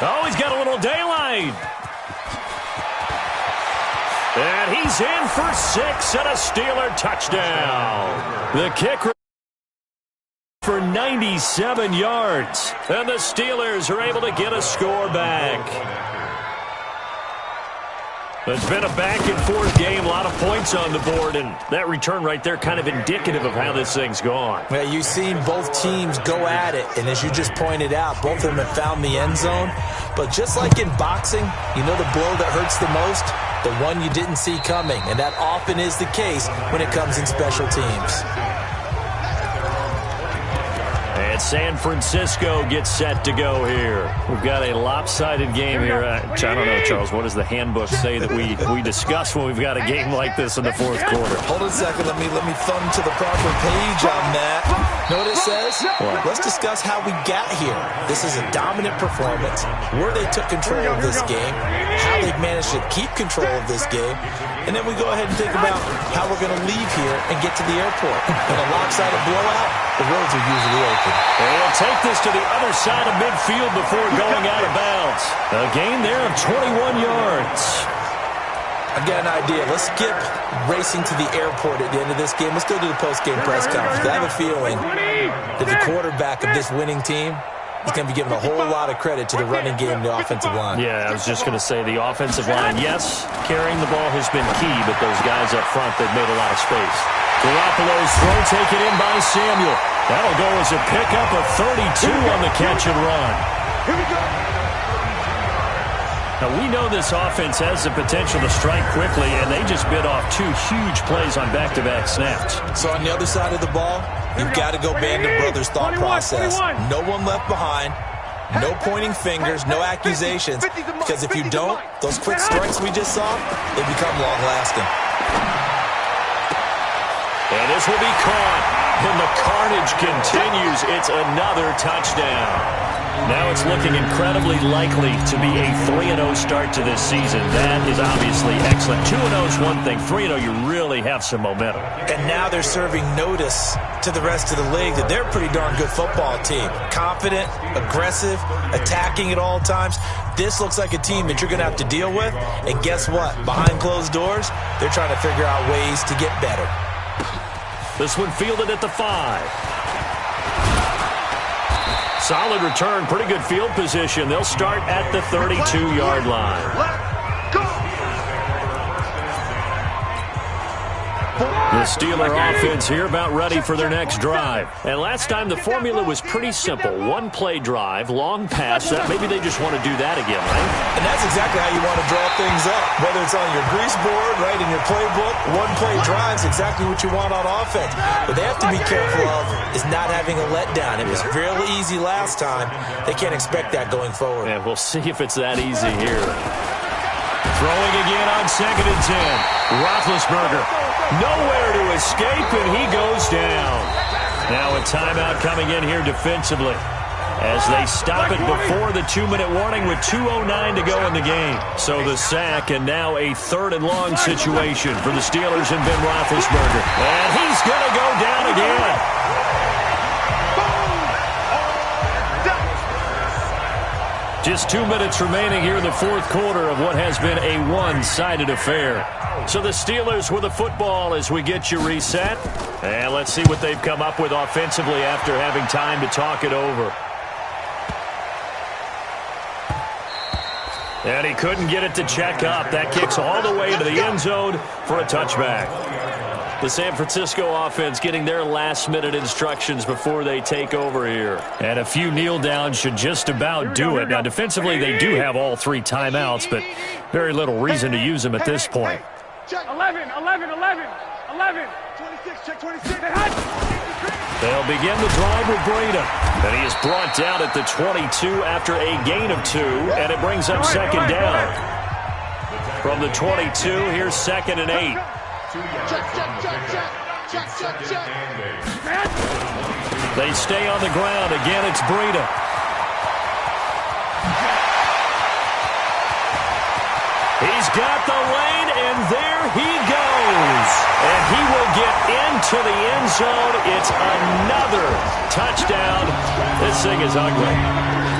Oh, he's got a little daylight. And he's in for 6 and a Steeler touchdown. The kick for 97 yards. And the Steelers are able to get a score back. It's been a back-and-forth game, a lot of points on the board, and that return right there kind of indicative of how this thing's gone. Well, you've seen both teams go at it, and as you just pointed out, both of them have found the end zone. But just like in boxing, you know the blow that hurts the most? The one you didn't see coming, and that often is the case when it comes in special teams. And San Francisco gets set to go here. We've got a lopsided game here. I don't know, Charles, what does the handbook say that we discuss when we've got a game like this in the fourth quarter? Hold on a second. Let me thumb to the proper page on that. Know what it says? What? Let's discuss how we got here. This is a dominant performance, where they took control of this game, how they've managed to keep control of this game, and then we go ahead and think about how we're going to leave here and get to the airport. In a lopsided blowout, the roads are usually open. They'll take this to the other side of midfield before going out of bounds. A gain there of 21 yards. I've got an idea. Let's skip racing to the airport at the end of this game. Let's go to the post-game press conference. I have a feeling that the quarterback of this winning team is going to be given a whole lot of credit to the running game and the offensive line. Yeah, I was just going to say the offensive line, yes, carrying the ball has been key, but those guys up front, they've made a lot of space. Garoppolo's throw taken in by Samuel. That'll go as a pickup of 32 on the catch and run. Here we go. Now, we know this offense has the potential to strike quickly, and they just bit off two huge plays on back-to-back snaps. So on the other side of the ball, you've got to go Band of Brothers thought process. No one left behind. No pointing fingers, no accusations, because if you don't, those quick strikes we just saw, they become long-lasting. And this will be caught, and the carnage continues. It's another touchdown. Now it's looking incredibly likely to be a 3-0 start to this season. That is obviously excellent. 2-0 is one thing. 3-0, you really have some momentum. And now they're serving notice to the rest of the league that they're a pretty darn good football team. Confident, aggressive, attacking at all times. This looks like a team that you're going to have to deal with. And guess what? Behind closed doors, they're trying to figure out ways to get better. This one fielded at the 5. Solid return, pretty good field position. They'll start at the 32-yard line. The Steeler offense here about ready for their next drive. And last time the formula was pretty simple. One-play drive, long pass. Maybe they just want to do that again, right? And that's exactly how you want to draw things up. Whether it's on your grease board, right, in your playbook, one-play drives, exactly what you want on offense. What they have to be careful of is not having a letdown. It was fairly easy last time. They can't expect that going forward. And we'll see if it's that easy here. Throwing again on 2nd and 10. Roethlisberger. Nowhere to escape, and he goes down. Now a timeout coming in here defensively as they stop it before the 2-minute warning with 2:09 to go in the game. So the sack, and now a 3rd and long situation for the Steelers and Ben Roethlisberger. And he's going to go down again. Just 2 minutes remaining here in the fourth quarter of what has been a one-sided affair. So the Steelers with the football as we get you reset. And let's see what they've come up with offensively after having time to talk it over. And he couldn't get it to check up. That kicks all the way into the end zone for a touchback. The San Francisco offense getting their last-minute instructions before they take over here. And a few kneel-downs should just about do it. Now, defensively, they do have all 3 timeouts, but very little reason to use them at this point. 11, 26, check 26. They'll begin the drive with Breda. And he is brought down at the 22 after a gain of 2, and it brings up 2nd down. From the 22, here's 2nd and 8. Check. They stay on the ground. Again, it's Breda. He's got the lane, and there he goes. And he will get into the end zone. It's another touchdown. This thing is ugly.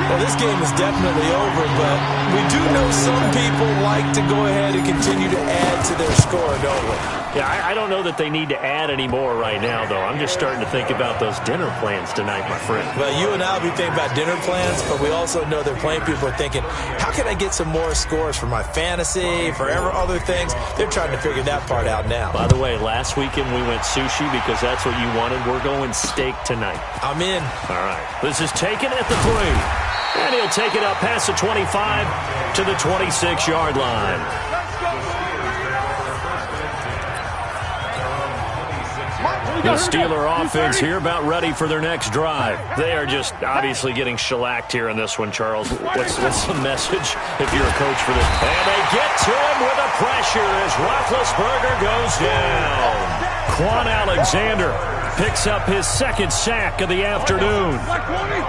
Well, this game is definitely over, but we do know some people like to go ahead and continue to add to their score, don't we? Yeah, I don't know that they need to add any more right now, though. I'm just starting to think about those dinner plans tonight, my friend. Well, you and I will be thinking about dinner plans, but we also know that plenty of people are thinking, how can I get some more scores for my fantasy, for other things? They're trying to figure that part out now. By the way, last weekend we went sushi because that's what you wanted. We're going steak tonight. I'm in. All right. This is taken at the 3. And he'll take it up past the 25 to the 26-yard line. The Steeler offense here about ready for their next drive. They are just obviously getting shellacked here in this one, Charles. What's the message if you're a coach for this? And they get to him with a pressure as Roethlisberger goes down. Quan Alexander picks up his second sack of the afternoon.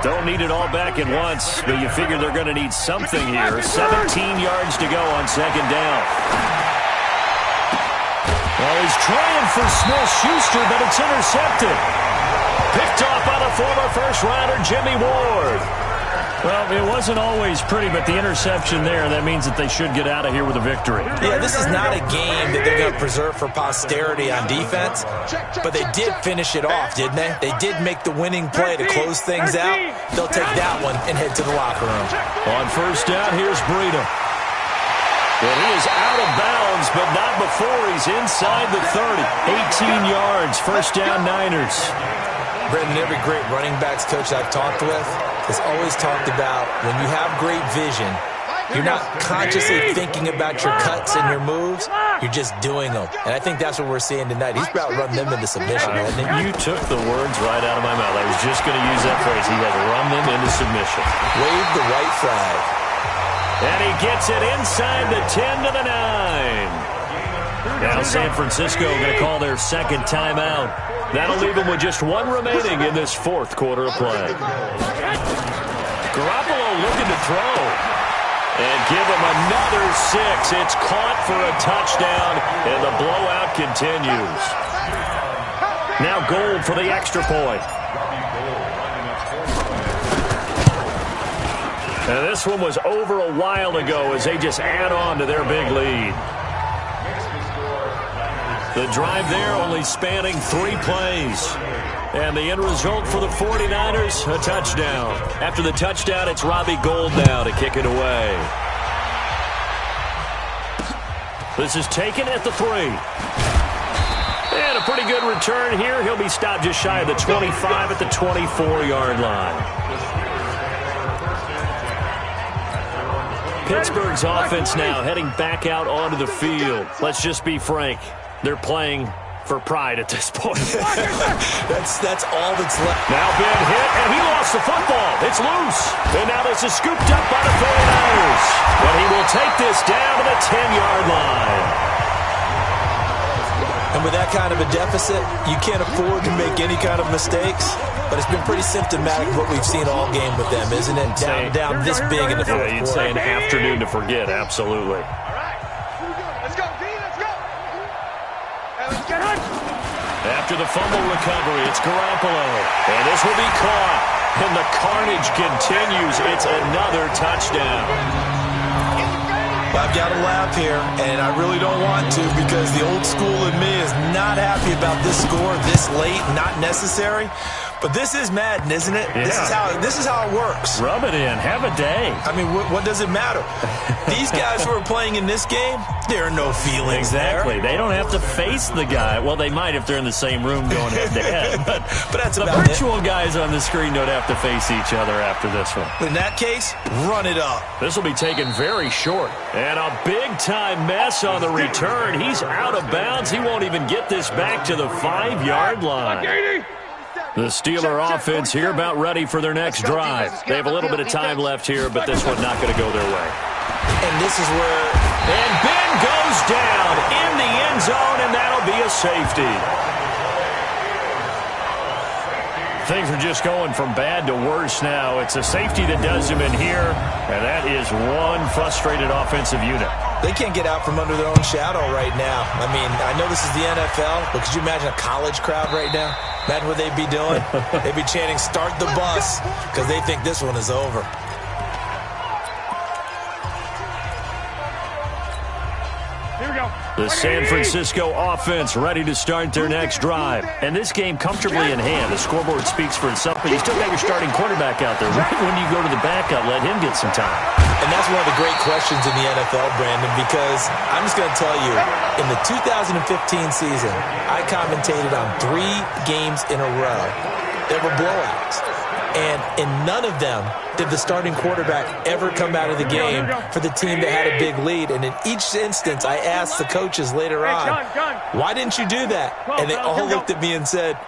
Don't need it all back at once, but you figure they're going to need something here. 17 yards to go on second down. Well, he's trying for Smith-Schuster, but it's intercepted. Picked off by the former first-rounder Jimmy Ward. Well, it wasn't always pretty, but the interception there, that means that they should get out of here with a victory. Yeah, this is not a game that they're going to preserve for posterity on defense, but they did finish it off, didn't they? They did make the winning play to close things out. They'll take that one and head to the locker room. On first down, here's Breida. Well, he is out of bounds, but not before he's inside the 30. 18 yards, first down Niners. Brendan, every great running backs coach I've talked with has always talked about when you have great vision, you're not consciously thinking about your cuts and your moves. You're just doing them. And I think that's what we're seeing tonight. He's about running them into submission, hasn't he? You took the words right out of my mouth. I was just going to use that phrase. He has run them into submission. Wave the white flag. And he gets it inside the 10 to the 9. Now San Francisco going to call their second timeout. That'll leave them with just one remaining in this fourth quarter of play. Garoppolo looking to throw. And give him another 6. It's caught for a touchdown, and the blowout continues. Now Gold for the extra point. And this one was over a while ago as they just add on to their big lead. The drive there only spanning 3 plays. And the end result for the 49ers, a touchdown. After the touchdown, it's Robbie Gould now to kick it away. This is taken at the 3. And a pretty good return here. He'll be stopped just shy of the 25 at the 24-yard line. Pittsburgh's offense now heading back out onto the field. Let's just be frank. They're playing for pride at this point. That's all that's left. Now Ben hit, and he lost the football. It's loose. And now this is scooped up by the 49ers. But he will take this down to the 10-yard line. And with that kind of a deficit, you can't afford to make any kind of mistakes. But it's been pretty symptomatic of what we've seen all game with them, isn't it? Down this big in the fourth quarter. You'd say an afternoon to forget, absolutely. After the fumble recovery, it's Garoppolo. And this will be caught. And the carnage continues. It's another touchdown. I've got to laugh here, and I really don't want to because the old school in me is not happy about this score this late, not necessary. But this is Madden, isn't it? Yeah. This is how it works. Rub it in. Have a day. I mean, what does it matter? These guys who are playing in this game, there are no feelings exactly. there. They don't have to face the guy. Well, they might if they're in the same room going head-to-head. But that's the about virtual guys on the screen don't have to face each other after this one. In that case, run it up. This will be taken very short. And a big-time mess on the return. He's out of bounds. He won't even get this back to the 5-yard line. The Steeler offense here about ready for their next drive. They have a little bit of time left here, but this one not going to go their way. And this is where... And Ben goes down in the end zone, and that'll be a safety. Things are just going from bad to worse now. It's a safety that does him in here, and that is one frustrated offensive unit. They can't get out from under their own shadow right now. I mean, I know this is the NFL, but could you imagine a college crowd right now? Imagine what they'd be doing. They'd be chanting, "Start the bus," because they think this one is over. Here we go. The San Francisco offense ready to start their next drive. And this game comfortably in hand. The scoreboard speaks for itself, but you still got your starting quarterback out there. Right when you go to the backup, let him get some time. And that's one of the great questions in the NFL, Brandon, because I'm just going to tell you, in the 2015 season, I commentated on 3 games in a row. They were blowouts. And in none of them did the starting quarterback ever come out of the game for the team that had a big lead. And in each instance, I asked the coaches later on, why didn't you do that? And they all looked at me and said,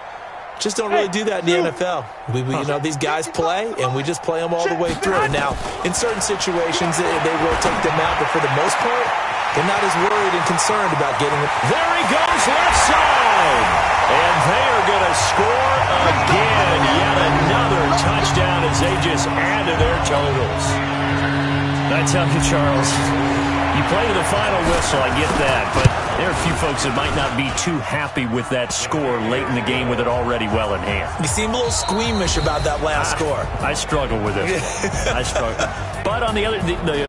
just don't really do that in the NFL. You know, these guys play, and we just play them all the way through. Now, in certain situations, they will take them out, but for the most part, they're not as worried and concerned about getting it. There he goes, left side. And they are going to score again. Yet another touchdown as they just add to their totals. I tell you, Charles, you play to the final whistle, I get that, but there are a few folks that might not be too happy with that score late in the game with it already well in hand. You seem a little squeamish about that last score. I struggle with it. I struggle. But on the